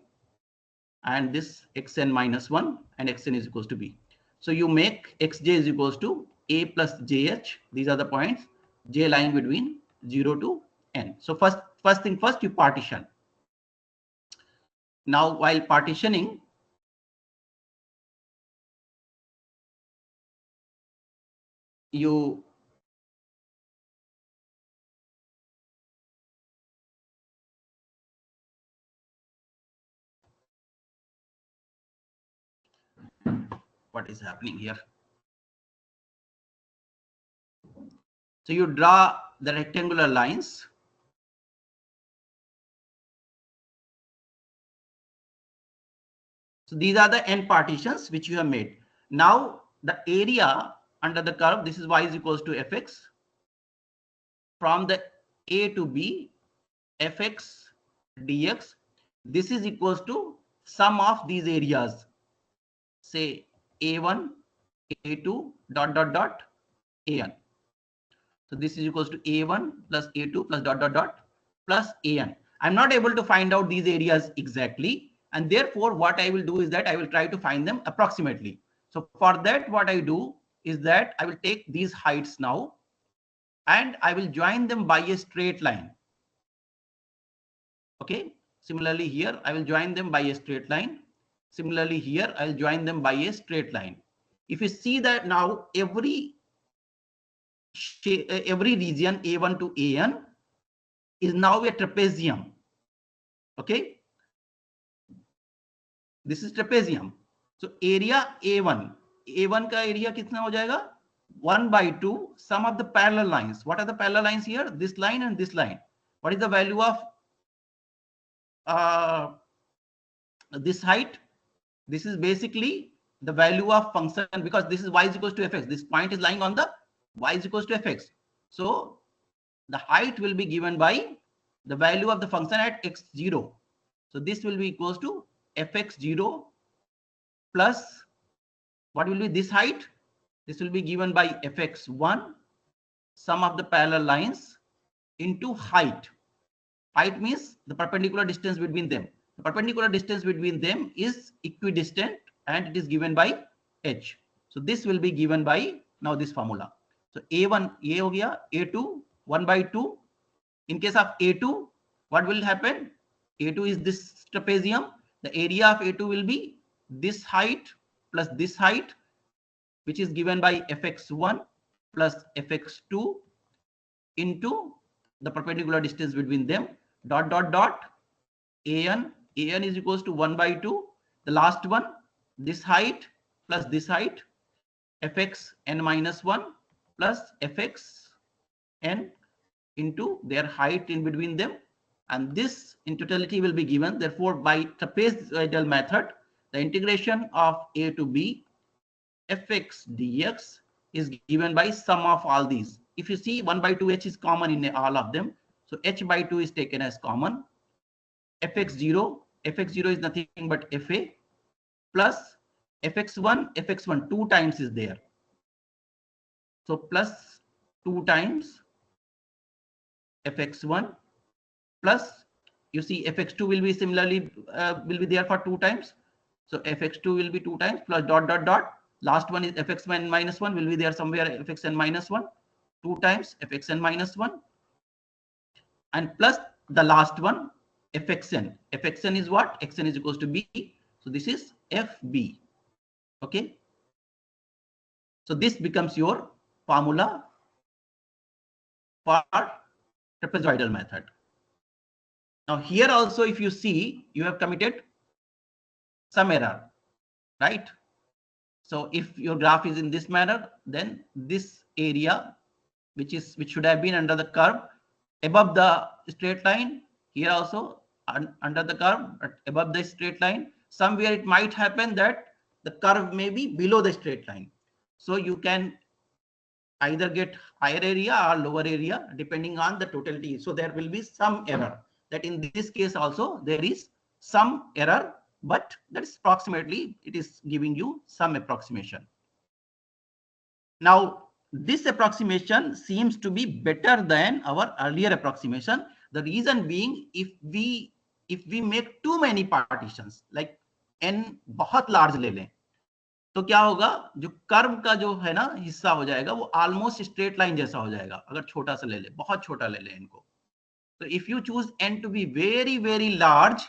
S1: and this xn minus 1 and xn is equals to b. So you make xj is equals to a plus jh. These are the points j lying between 0 to n. So first thing first, you partition. Now while partitioning, you what is happening here? So you draw the rectangular lines. So these are the n partitions which you have made. Now the area under the curve, this is y is equals to fx. From the a to b, fx dx, this is equals to sum of these areas, say a1, a2, dot, dot, dot, an. So this is equals to a1 plus a2 plus dot, dot, dot, plus an. I'm not able to find out these areas exactly, and therefore what I will do is that I will try to find them approximately. So for that, what I do is that I will take these heights now and I will join them by a straight line. Okay. Similarly here, I will join them by a straight line. Similarly here, I'll join them by a straight line. If you see that now every region A1 to AN is now a trapezium. Okay. This is trapezium. So area A1, A1 का area कितना हो जाएगा? 1/2 sum of the parallel lines. What are the parallel lines here? This line and this line. What is the value of this height? This is basically the value of function, because this is y is equals to fx. This point is lying on the y is equals to fx. So the height will be given by the value of the function at x0. So this will be equals to fx0 plus what will be this height? This will be given by fx1 sum of the parallel lines into height. Height means the perpendicular distance between them. The perpendicular distance between them is equidistant and it is given by h. So this will be given by now this formula. So a1 a ho gaya, a2 1/2. In case of a2, what will happen? A2 is this trapezium. The area of a2 will be this height plus this height, which is given by fx1 plus fx2 into the perpendicular distance between them, dot, dot, dot, an is equals to 1/2. The last one, this height plus this height, fx n minus 1 plus fx n into their height in between them, and this in totality will be given. Therefore, by trapezoidal method, the integration of a to b fx dx is given by sum of all these. If you see 1/2 h is common in all of them, so h/2 is taken as common. fx0 is nothing but fa plus fx1 2 times is there, so plus 2 times fx1 plus, you see fx2 will be similarly will be there for 2 times, so fx2 will be 2 times plus dot, dot, dot, last one is fxn minus 1 will be there somewhere, fxn minus 1, 2 times fxn minus 1, and plus the last one fxn is what? Xn is equals to b, so this is fb. Okay, so this becomes your formula for trapezoidal method. Now here also, if you see, you have committed some error, right? So if your graph is in this manner, then this area, which should have been under the curve above the straight line, here also under the curve but above the straight line, somewhere it might happen that the curve may be below the straight line. So you can either get higher area or lower area depending on the totality. So there will be some error. That in this case also there is some error, but that is approximately, it is giving you some approximation. Now this approximation seems to be better than our earlier approximation. The reason being, if we make too many partitions, like n बहुत large ले लें, तो क्या होगा, जो curve का जो है ना हिस्सा हो जाएगा वो ऑलमोस्ट स्ट्रेट लाइन जैसा हो जाएगा, अगर छोटा सा ले ले, बहुत छोटा ले ले इनको. तो if you choose n to be very very large,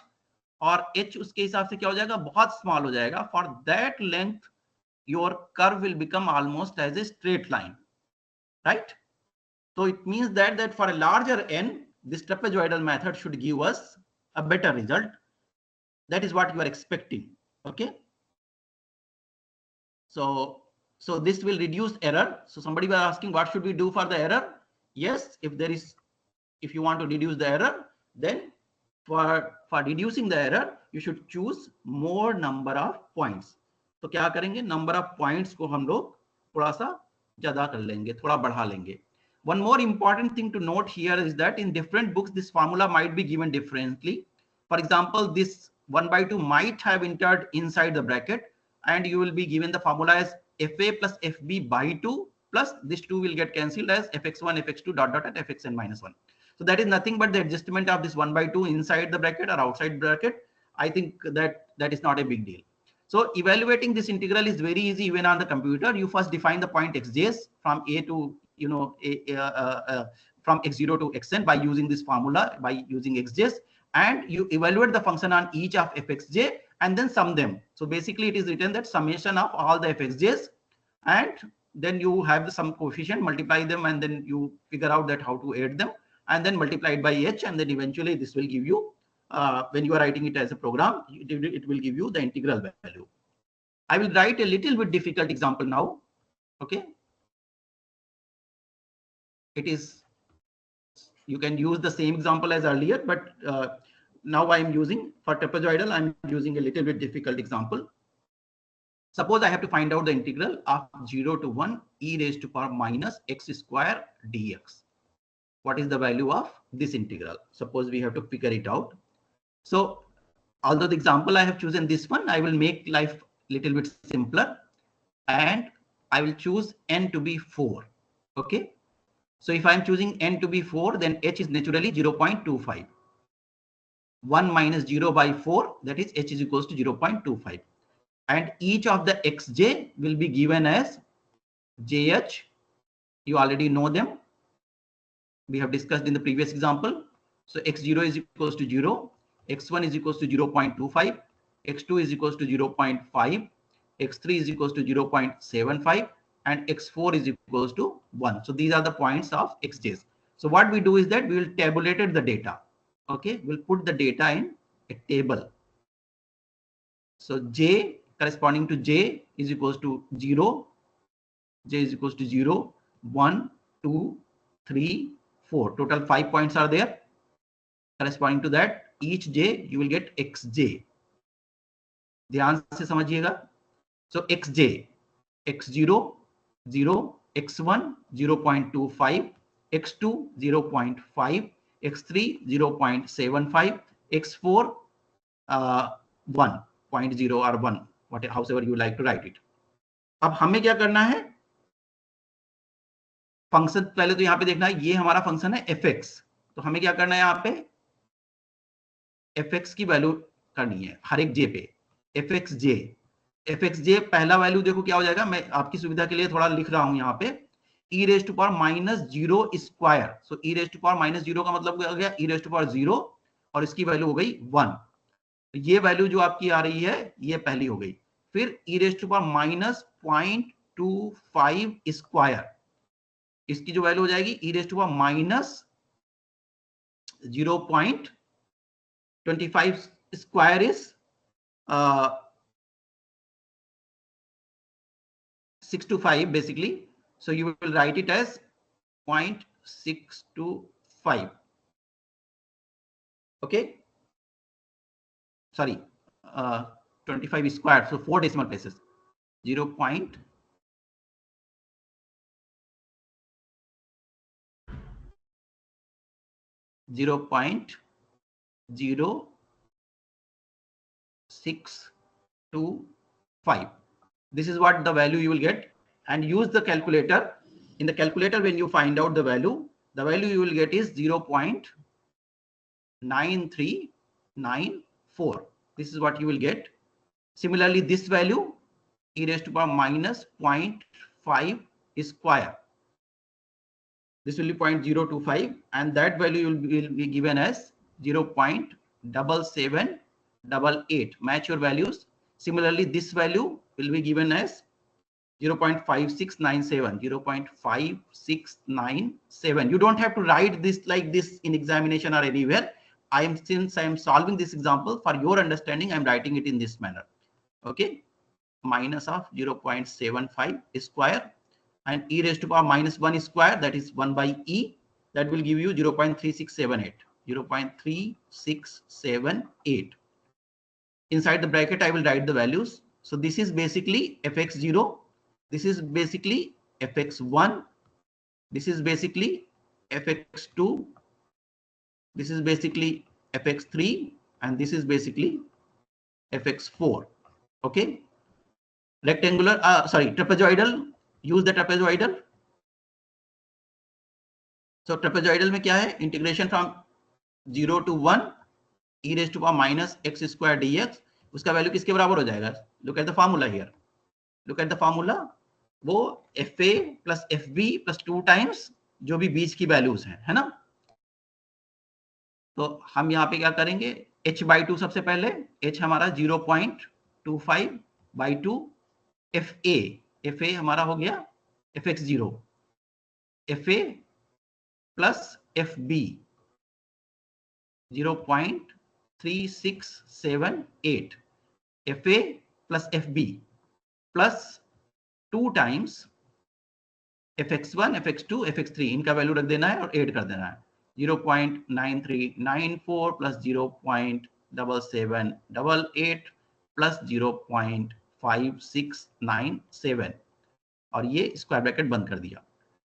S1: और h उसके हिसाब से क्या हो जाएगा, बहुत स्मॉल हो जाएगा, for that length your curve will become almost as a straight line, right? So it means that for a larger n, this trapezoidal method should give us a better result. That is what you are expecting. Okay, so this will reduce error. So somebody was asking, what should we do for the error? Yes, if you want to reduce the error, then for reducing the error you should choose more number of points. तो क्या करेंगे, number of points को हम लोग थोड़ा सा ज्यादा कर लेंगे, थोड़ा बढ़ा लेंगे. One more important thing to note here is that in different books this formula might be given differently. For example, this 1/2 might have entered inside the bracket, and you will be given the formula as fa plus fb by 2 plus this 2 will get cancelled as fx1 fx2 dot dot at fxn minus 1. So that is nothing but the adjustment of this 1/2 inside the bracket or outside bracket. I think that is not a big deal. So evaluating this integral is very easy even on the computer. You first define the point xj's from a to from x0 to xn by using this formula, by using xj's, and you evaluate the function on each of fxj and then sum them. So basically it is written that summation of all the fxj's, and then you have some coefficient, multiply them, and then you figure out that how to add them, and then multiply it by h, and then eventually this will give you, when you are writing it as a program, it will give you the integral value. I will write a little bit difficult example now. Okay, it is, you can use the same example as earlier, but now I am using, for trapezoidal I am using a little bit difficult example. Suppose I have to find out the integral of 0 to 1 e raised to power minus x square dx. What is the value of this integral? Suppose we have to figure it out. So although the example I have chosen this one, I will make life little bit simpler, and I will choose n to be 4. Okay, so if I am choosing n to be 4, then h is naturally 0.25. 1 minus 0 by 4, that is h is equals to 0.25, and each of the xj will be given as jh. You already know them, we have discussed in the previous example. So x0 is equals to 0, x1 is equals to 0.25, x2 is equals to 0.5, x3 is equals to 0.75, and x4 is equals to 1. So these are the points of xj's. So what we do is that we will tabulate the data. Okay, we'll put the data in a table. So j corresponding to j is equals to 0, j is equals to 0, 1, 2, 3, 4. Total 5 points are there. Corresponding to that, each j you will get xj. ध्यान से समझिएगा. So xj, x0 0, x1 0.25, x2 0.5, x3 0.75, x4 1.0 or 1, whatever, however you like to write it. अब हमें क्या करना है, function पहले तो यहाँ पे देखना है, ये हमारा फंक्शन है fx, तो हमें क्या करना है, यहाँ पे fx की वैल्यू करनी है हर एक j पे. fxj पहला वैल्यू देखो क्या हो जाएगा, मैं आपकी सुविधा के लिए थोड़ा लिख रहा हूं यहाँ पे, e raise to power minus 0 square. So e raise to power minus 0 का मतलब हो गया e रेज टू पावर 0, और इसकी वैल्यू हो गई 1. ये वैल्यू जो आपकी आ रही है ये पहली हो गई. फिर e raise to power minus 0.25 square, इसकी जो वैल्यू हो जाएगी e raise to power minus 0.25 square is 625 basically. So you will write it as 0.625. Okay, sorry, 25 square, so 4 decimal places. 0. 0.0625. This is what the value you will get, and use the calculator. In the calculator, when you find out the value you will get is 0.9394. This is what you will get. Similarly, this value e raised to power minus 0.5 square, this will be 0.025, and that value will be given as 0.7788. Match your values. Similarly, this value will be given as 0.5697, 0.5697. You don't have to write this like this in examination or anywhere. Since I am solving this example for your understanding, I am writing it in this manner. Okay, minus of 0.75 square, and e raised to power minus 1 square, that is 1 by e, that will give you 0.3678. 0.3678. Inside the bracket, I will write the values. So this is basically fx0, this is basically fx1, this is basically fx2, this is basically fx3, and this is basically fx4. Okay, rectangular, sorry, trapezoidal, use the trapezoidal. So trapezoidal में क्या है, integration from 0 to 1 e raised to power minus x square dx, उसका value किसके बराबर हो जाएगा? Look at the formula here. Look at the formula. वो fa plus fb plus 2 times जो भी बीच की वैल्यूज है ना. तो हम यहाँ पे क्या करेंगे, h by 2 सबसे पहले, h हमारा 0.25 by 2, fa हमारा हो गया fx0, fa plus fb 0.3678, fa plus fb plus 2 times fx1, fx2, fx3, इनका वैल्यू रख देना है और ऐड कर देना है. 0.9394 plus 0.7788 plus 0.5697, और ये स्क्वायर ब्रैकेट बंद कर दिया.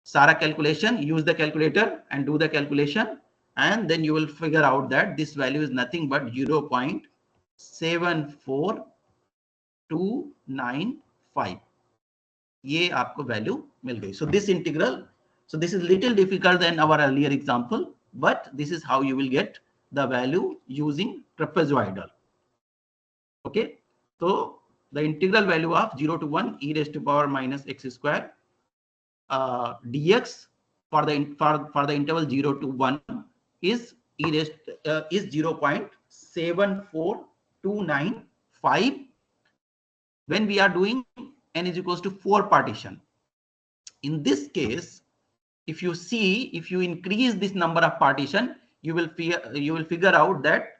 S1: सारा calculation, use the calculator and do the calculation, and then you will figure out that this value is nothing but 0.74295. ये आपको वैल्यू मिल गई. So this integral, so this is little difficult than our earlier example, but this is how you will get the value using trapezoidal. Okay, so the integral value of 0 to 1 e raised to power minus x square dx for the interval 0 to 1 is is 0.74295 when we are doing n is equals to 4 partition. In this case, if you increase this number of partition, you will figure out that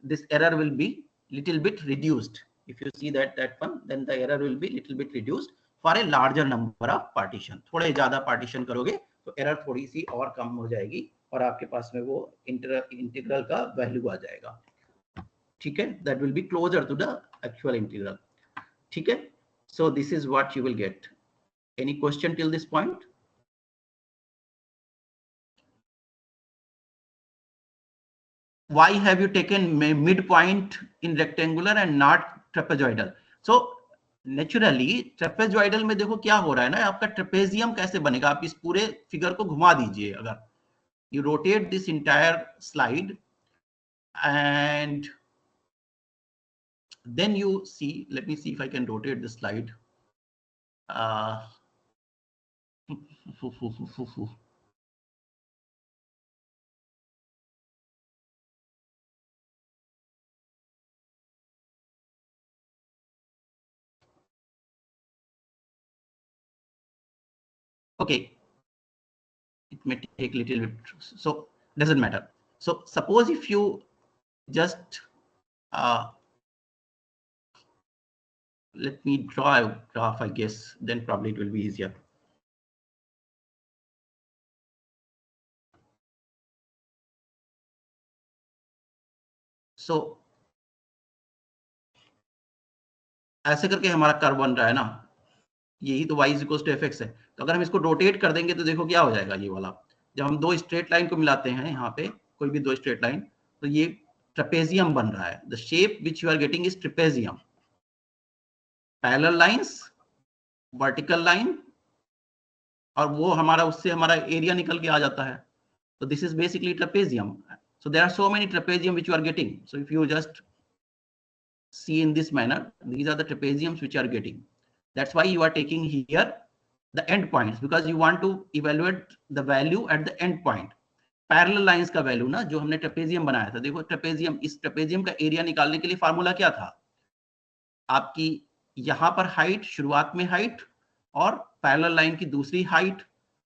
S1: this error will be little bit reduced. If you see that one, then the error will be little bit reduced for a larger number of partition. थोड़े ज़्यादा partition करोगे तो error थोड़ी सी और कम हो जाएगी और आपके पास में वो integral का value आ जाएगा. ठीक है, that will be closer to the actual integral. ठीक है, so this is what you will get. Any question till this point? Why have you taken midpoint in rectangular and not trapezoidal? So naturally trapezoidal में देखो क्या हो रहा है ना, आपका ट्रेपेजियम कैसे बनेगा. आप इस पूरे फिगर को घुमा दीजिए. अगर you rotate this entire slide and then you see, let me see if I can rotate the slide. okay, it may take little bit, so doesn't matter. So suppose if you just let me draw a graph, I guess then probably it will be easier. So ऐसे करके हमारा curve बन रहा है ना, यही तो y equals to f x है। तो अगर हम इसको रोटेट कर देंगे तो देखो क्या हो जाएगा ये वाला, जब हम दो स्ट्रेट लाइन को मिलाते हैं यहाँ पे, कोई भी दो स्ट्रेट लाइन, तो ये ट्रेपेजियम बन रहा है। The shape which you are getting is trapezium, parallel lines, vertical line, और वो हमारा उससे हमारा एरिया निकल के आ जाता है। तो this is basically trapezium. So there are so many trapezium which you are getting. So if you just see in this manner, these are the trapeziums which you are getting. That's why you are taking here the end points, because you want to evaluate the value at the end point. Parallel lines का value ना जो हमने trapezium बनाया था, देखो trapezium, इस trapezium का area निकालने के लिए फार्मूला क्या था, आपकी यहां पर हाइट, शुरुआत में हाइट और पैरेलल लाइन की दूसरी हाइट,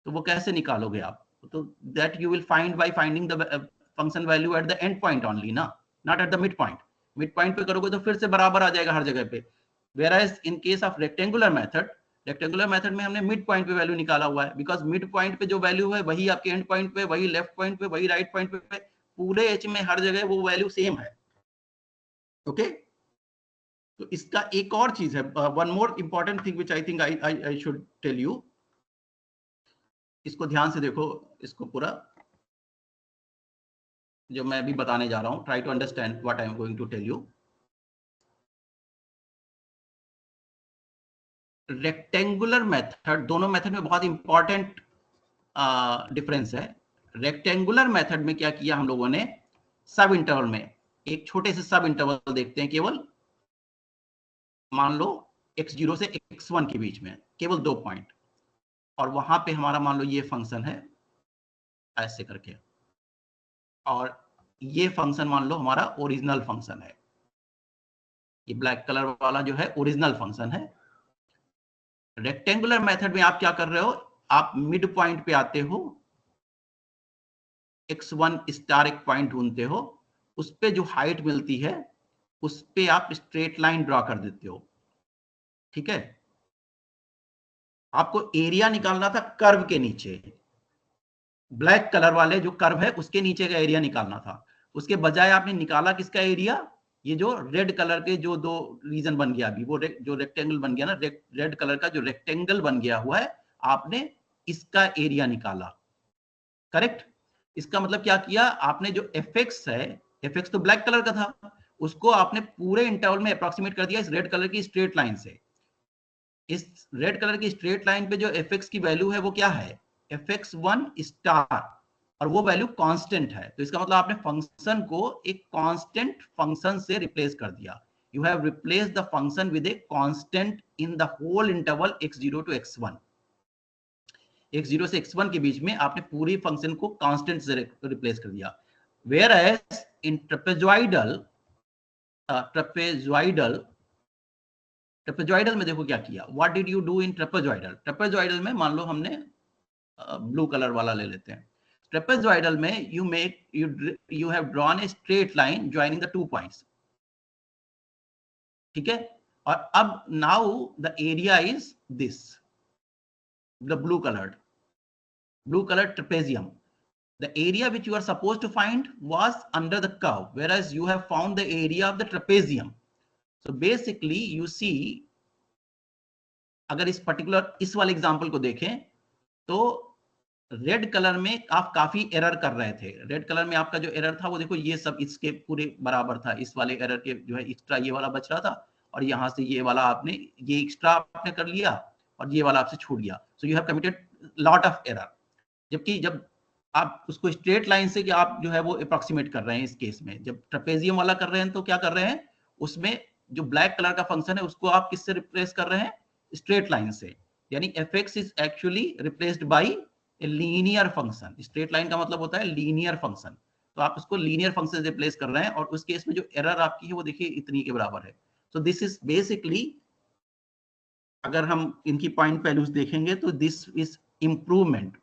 S1: तो वो कैसे निकालोगे आप, तो that you will find by finding the function value at the end point only ना, not at the mid point. Mid point पे करोगे तो फिर से बराबर आ जाएगा हर जगह पे। Whereas in case of rectangular method में हमने मिड पॉइंट पे वैल्यू निकाला हुआ है, बिकॉज मिड पॉइंट पे जो वैल्यू है वही आपके एंड पॉइंट पे, वही लेफ्ट पॉइंट पे, वही राइट पॉइंट पे, पूरे एच में हर जगह वो वैल्यू सेम है। ओके, तो इसका एक और चीज है, one more important thing which I think I should tell you. इसको ध्यान से देखो, इसको पूरा जो मैं अभी बताने जा रहा हूं, try to understand what I am going to tell you. Rectangular method, दोनों मेथड में बहुत इंपॉर्टेंट डिफरेंस है। रेक्टेंगुलर मेथड में क्या किया हम लोगों ने, सब इंटरवल में एक छोटे से सब इंटरवल देखते हैं, केवल मान लो x0 से x1 के बीच में केवल 2 पॉइंट, और वहां पे हमारा मान लो ये फंक्शन है ऐसे करके, और ये फंक्शन मान लो हमारा ओरिजिनल फंक्शन है, ये ब्लैक कलर वाला जो है ओरिजिनल फंक्शन है। रेक्टेंगुलर मेथड में आप क्या कर रहे हो, आप मिड पॉइंट पे आते हो, x1 स्टार एक पॉइंट ढूंढते हो, उस पे जो हाइट मिलती है उस पे आप स्ट्रेट लाइन ड्रॉ कर देते हो। ठीक है, आपको एरिया निकालना था कर्व के नीचे, ब्लैक कलर वाले जो कर्व है उसके नीचे का एरिया निकालना था, उसके बजाय आपने निकाला किसका एरिया, ये जो रेड कलर के जो दो रीजन बन गया अभी, वो जो रेक्टेंगल बन गया ना, रेड कलर का जो रेक्टेंगल बन गया हुआ है, आपने इसका एरिया निकाला। करेक्ट, इसका मतलब क्या किया आपने, जो fx है, fx तो ब्लैक कलर का था, उसको आपने पूरे इंटरवल में अप्रोक्सीमेट कर दिया इस रेड कलर की स्ट्रेट लाइन से। इस रेड कलर की स्ट्रेट लाइन पे जो fx की वैल्यू है वो क्या है, fx1 स्टार, और वो वैल्यू कांस्टेंट है। तो इसका मतलब आपने फंक्शन को एक कांस्टेंट फंक्शन से रिप्लेस कर दिया। You have replace the function with a constant in the whole interval x0 to x1। x0 से x1 के बीच में आपने पूरी फंक्शन को कांस्टेंट से रिप्लेस कर दिया। वेयर एज इन ट्रेपेजॉइडल में देखो क्या किया, what did you do in trapezoidal में मान लो हमने ब्लू कलर वाला ले लेते हैं। ट्रेपेजॉइडल में you have drawn a straight line joining the 2 points। ठीक है, और अब now the area is this, the blue colored trapezium। The area which you are supposed to find was under the curve, whereas you have found the area of the trapezium। So basically you see, अगर इस particular इस वाले example को देखें तो red colour में आप काफी एरर कर रहे थे। रेड कलर में आपका जो एरर था वो देखो ये सब इसके पूरे बराबर था, इस वाले एरर के जो है एक्स्ट्रा ये वाला बच रहा था, और यहाँ से ये वाला आपने ये एक्स्ट्रा आपने कर लिया और ये वाला आपसे छूट गया। So you have committed lot of error. जबकि जब आप उसको स्ट्रेट लाइन से कि आप जो है वो अप्रोक्सीमेट कर रहे हैं, इस केस में जब ट्रेपेजियम वाला कर रहे हैं तो क्या कर रहे हैं, उसमें जो ब्लैक कलर का फंक्शन है उसको आप किससे रिप्लेस कर रहे हैं, स्ट्रेट लाइन से। यानी fx is actually replaced by a linear function. Straight line का मतलब होता है लीनियर फंक्शन, तो आप उसको लीनियर फंक्शन से रिप्लेस कर रहे हैं, और उस केस में जो एरर आपकी है वो देखिए इतनी के बराबर है। सो दिस इज बेसिकली, अगर हम इनकी पॉइंट वैल्यूज देखेंगे तो this is improvement.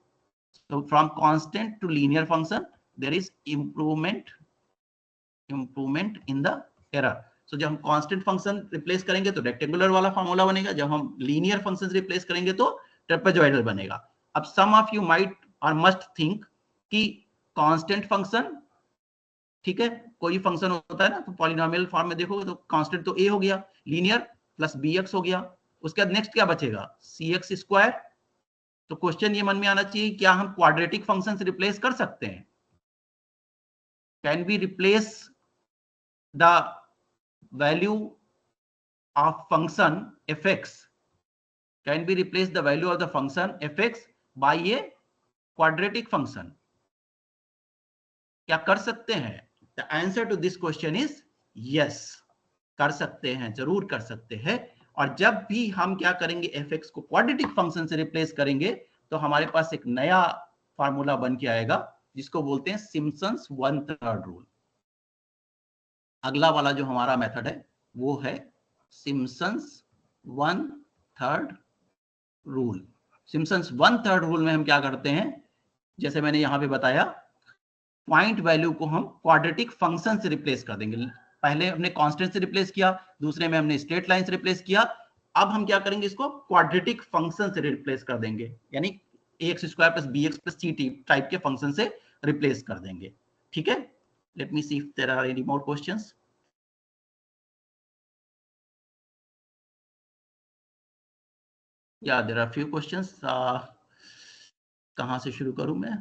S1: So from constant to linear function, there is improvement in the error. So जब हम कांस्टेंट फंक्शन रिप्लेस करेंगे तो रेक्टेंगुलर वाला फार्मूला बनेगा, जब हम लीनियर फंक्शन रिप्लेस करेंगे तो ट्रेपेजॉइडल बनेगा. अब सम ऑफ यू माइट और मस्ट थिंक कि कांस्टेंट फंक्शन, ठीक है, कोई फंक्शन होता है ना, तो पॉलिनोमियल फॉर्म में देखोगे तो कांस्टेंट तो a हो गया, लीनियर प्लस bx हो गया, उसके बाद नेक्स्ट क्या बचेगा, cx स्क्वायर. तो क्वेश्चन ये मन में आना चाहिए, क्या हम क्वाड्रेटिक फंक्शन से रिप्लेस कर सकते हैं? Can be replace the value of function fx, can be replace the value of the function fx by a quadratic function? क्या कर सकते हैं? The answer to this question is yes, कर सकते हैं, जरूर कर सकते हैं. और जब भी हम क्या करेंगे, fx को क्वाड्रेटिक फंक्शन से रिप्लेस करेंगे तो हमारे पास एक नया फार्मूला बन के आएगा जिसको बोलते हैं सिम्पसन्स 1/3 रूल. अगला वाला जो हमारा मेथड है वो है सिम्पसन्स 1/3 रूल. सिम्पसन्स 1/3 रूल में हम क्या करते हैं, जैसे मैंने यहां पे बताया, पॉइंट वैल्यू को हम क्वाड्रेटिक फंक्शन से रिप्लेस कर देंगे. पहले हमने कांस्टेंट से रिप्लेस किया, दूसरे में हमने स्ट्रेट लाइन से रिप्लेस किया, अब हम क्या करेंगे, इसको क्वाड्रेटिक फंक्शन से रिप्लेस कर देंगे, यानी ax square plus bx plus c type के फंक्शन से रिप्लेस कर देंगे. ठीक है, let me see if there are any more questions. या देयर आर फ्यू क्वेश्चंस. कहां से शुरू करूं मैं?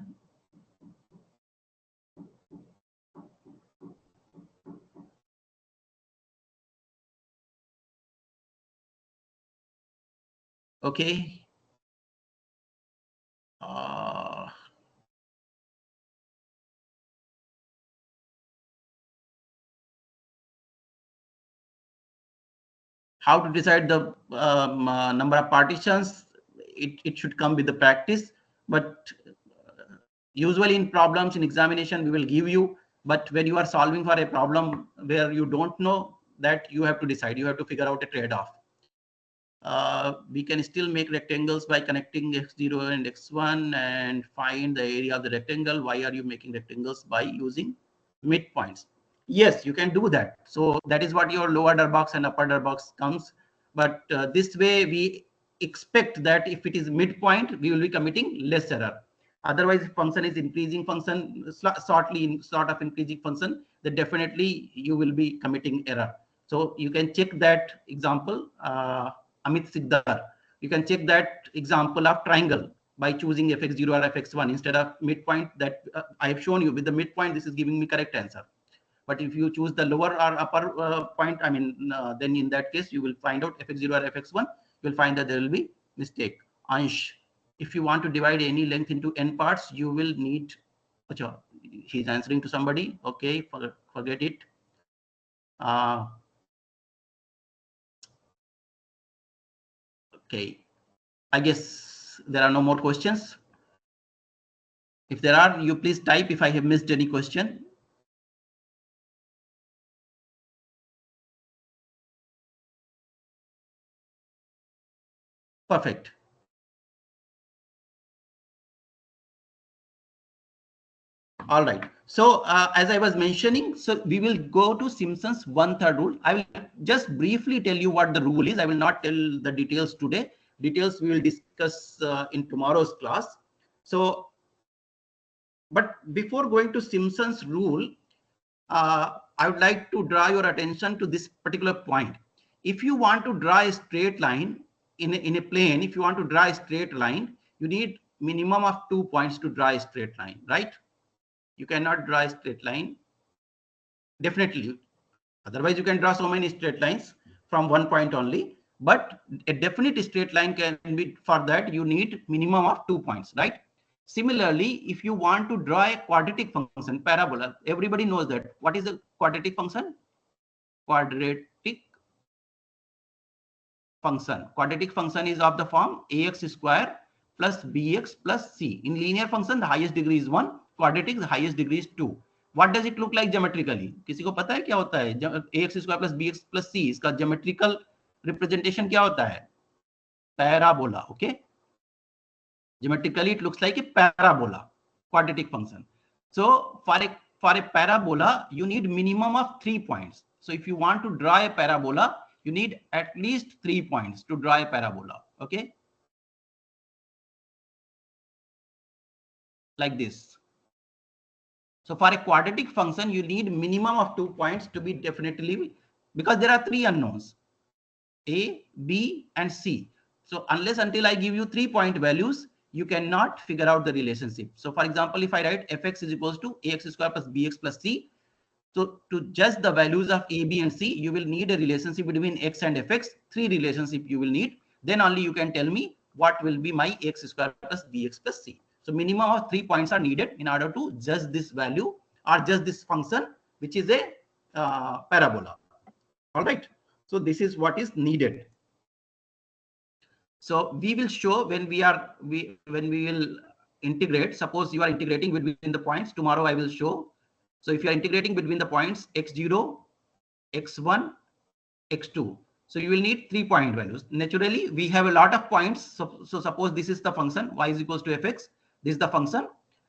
S1: Okay. How to decide the number of partitions? It should come with the practice, but usually in problems in examination we will give you, but when you are solving for a problem where you don't know, that you have to decide, you have to figure out a trade-off. We can still make rectangles by connecting x0 and x1 and find the area of the rectangle. Why are you making rectangles by using midpoints? Yes, you can do that. So that is what your lower order box and upper order box comes. But this way we expect that if it is midpoint, we will be committing less error. Otherwise, if function is increasing function, sort of increasing function, then definitely you will be committing error. So you can check that example, Amit Siddhar. You can check that example of triangle by choosing fx0 or fx1 instead of midpoint that I have shown you. With the midpoint, this is giving me correct answer. But if you choose the lower or upper point, I mean, then in that case, you will find out fx0 or fx1, you will find that there will be mistake. Ansh, if you want to divide any length into n parts, you will need, he's answering to somebody. Okay, forget it. Okay, I guess there are no more questions. If there are, you please type if I have missed any question. Perfect. All right. So as I was mentioning, so we will go to Simpson's 1/3 rule. I will just briefly tell you what the rule is. I will not tell the details today. Details we will discuss in tomorrow's class. So, but before going to Simpson's rule, I would like to draw your attention to this particular point. If you want to draw a straight line in a plane, if you want to draw a straight line, you need minimum of 2 points to draw a straight line, right? You cannot draw a straight line. Definitely. Otherwise, you can draw so many straight lines from one point only. But a definite straight line can be, for that, you need minimum of 2 points, right? Similarly, if you want to draw a quadratic function, parabola, everybody knows that. What is a quadratic function? Quadratic function. Quadratic function is of the form ax square plus bx plus c. In linear function, the highest degree is 1. Quadratic, the highest degree is 2. What does it look like geometrically? किसी को पता है क्या होता है ax square plus bx plus c? इसका geometrical representation क्या होता है? Parabola. Okay. Geometrically, it looks like a parabola, quadratic function. So for a parabola, you need minimum of 3 points. So if you want to draw a parabola, you need at least 3 points to draw a parabola. Okay, like this. So for a quadratic function, you need minimum of 2 points to be definitely, because there are 3 unknowns, A, B, and C. So unless until I give you 3-point values, you cannot figure out the relationship. So for example, if I write fx is equals to ax square plus bx plus c, so to judge the values of A, B, and C, you will need a relationship between x and fx. 3 relationship you will need. Then only you can tell me what will be my x square plus bx plus c. So minimum of 3 points are needed in order to judge this value or judge this function, which is a parabola. All right. So this is what is needed. So we will show when when we will integrate. Suppose you are integrating between the points. Tomorrow I will show. So if you are integrating between the points x0, x1, x2, so you will need 3-point values. Naturally, we have a lot of points. So suppose this is the function y is equals to fx. This is the function.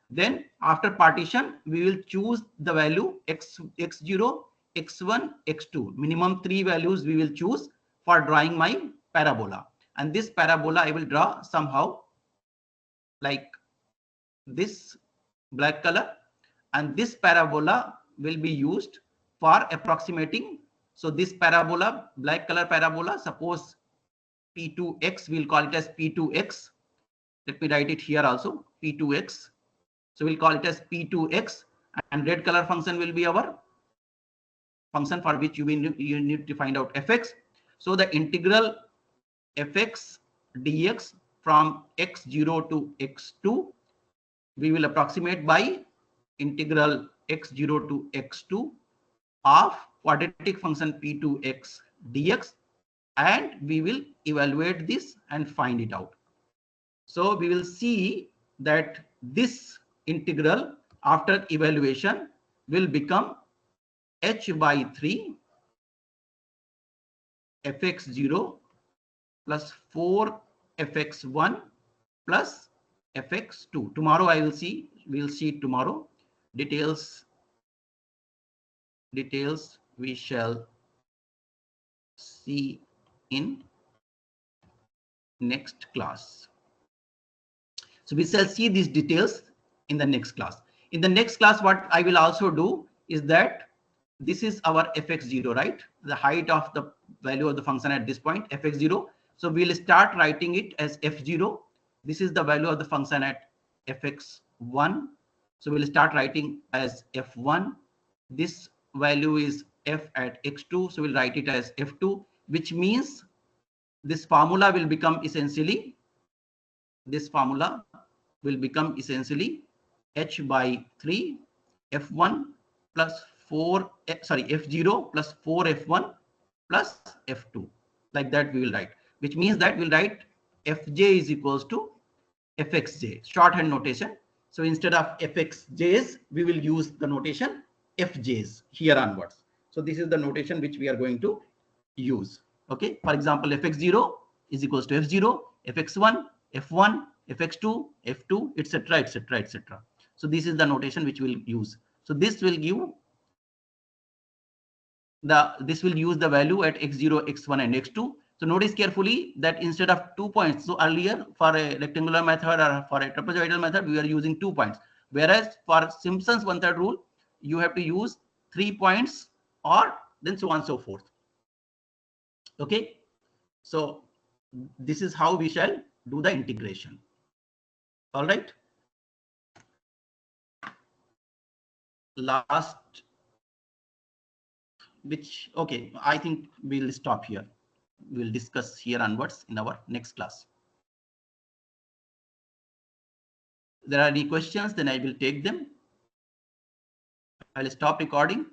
S1: Then after partition, we will choose the value x0, x1, x2. Minimum 3 values we will choose for drawing my parabola. And this parabola I will draw somehow like this black color, and this parabola will be used for approximating. So this parabola, black color parabola, suppose P2x, we'll call it as P2x. Let me write it here also, P2x. So we'll call it as P2x, and red color function will be our function for which you need to find out fx. So the integral fx dx from x0 to x2, we will approximate by integral x0 to x2 of quadratic function p2x dx, and we will evaluate this and find it out. So we will see that this integral after evaluation will become h by 3 fx0 plus 4 fx1 plus fx2. Tomorrow I will see, we'll see tomorrow. Details we shall see in next class. So we shall see these details in the next class. In the next class, what I will also do is that this is our fx0, right? The height of the value of the function at this point, fx0. So we'll start writing it as f0. This is the value of the function at fx1. So we'll start writing as f1. This value is f at x2. So we'll write it as f2, which means this formula will become essentially, h by 3 f1 plus 4, f0 plus 4 f1 plus f2. Like that we will write, which means that we'll write fj is equals to fxj, shorthand notation. So instead of fxj's, we will use the notation fj's here onwards. So this is the notation which we are going to use. Okay, for example, fx0 is equals to f0, fx1, f1, fx2, f2, etc., etc., etc. So this is the notation which we'll use. So this will give this will use the value at x0, x1, and x2. So notice carefully that instead of 2 points, so earlier for a rectangular method or for a trapezoidal method, we are using 2 points. Whereas for Simpson's 1/3 rule, you have to use 3 points or then so on and so forth. Okay. So this is how we shall do the integration. All right. Last, which, okay, I think we'll stop here. We'll discuss here onwards in our next class. If there are any questions, then I will take them. I'll stop recording.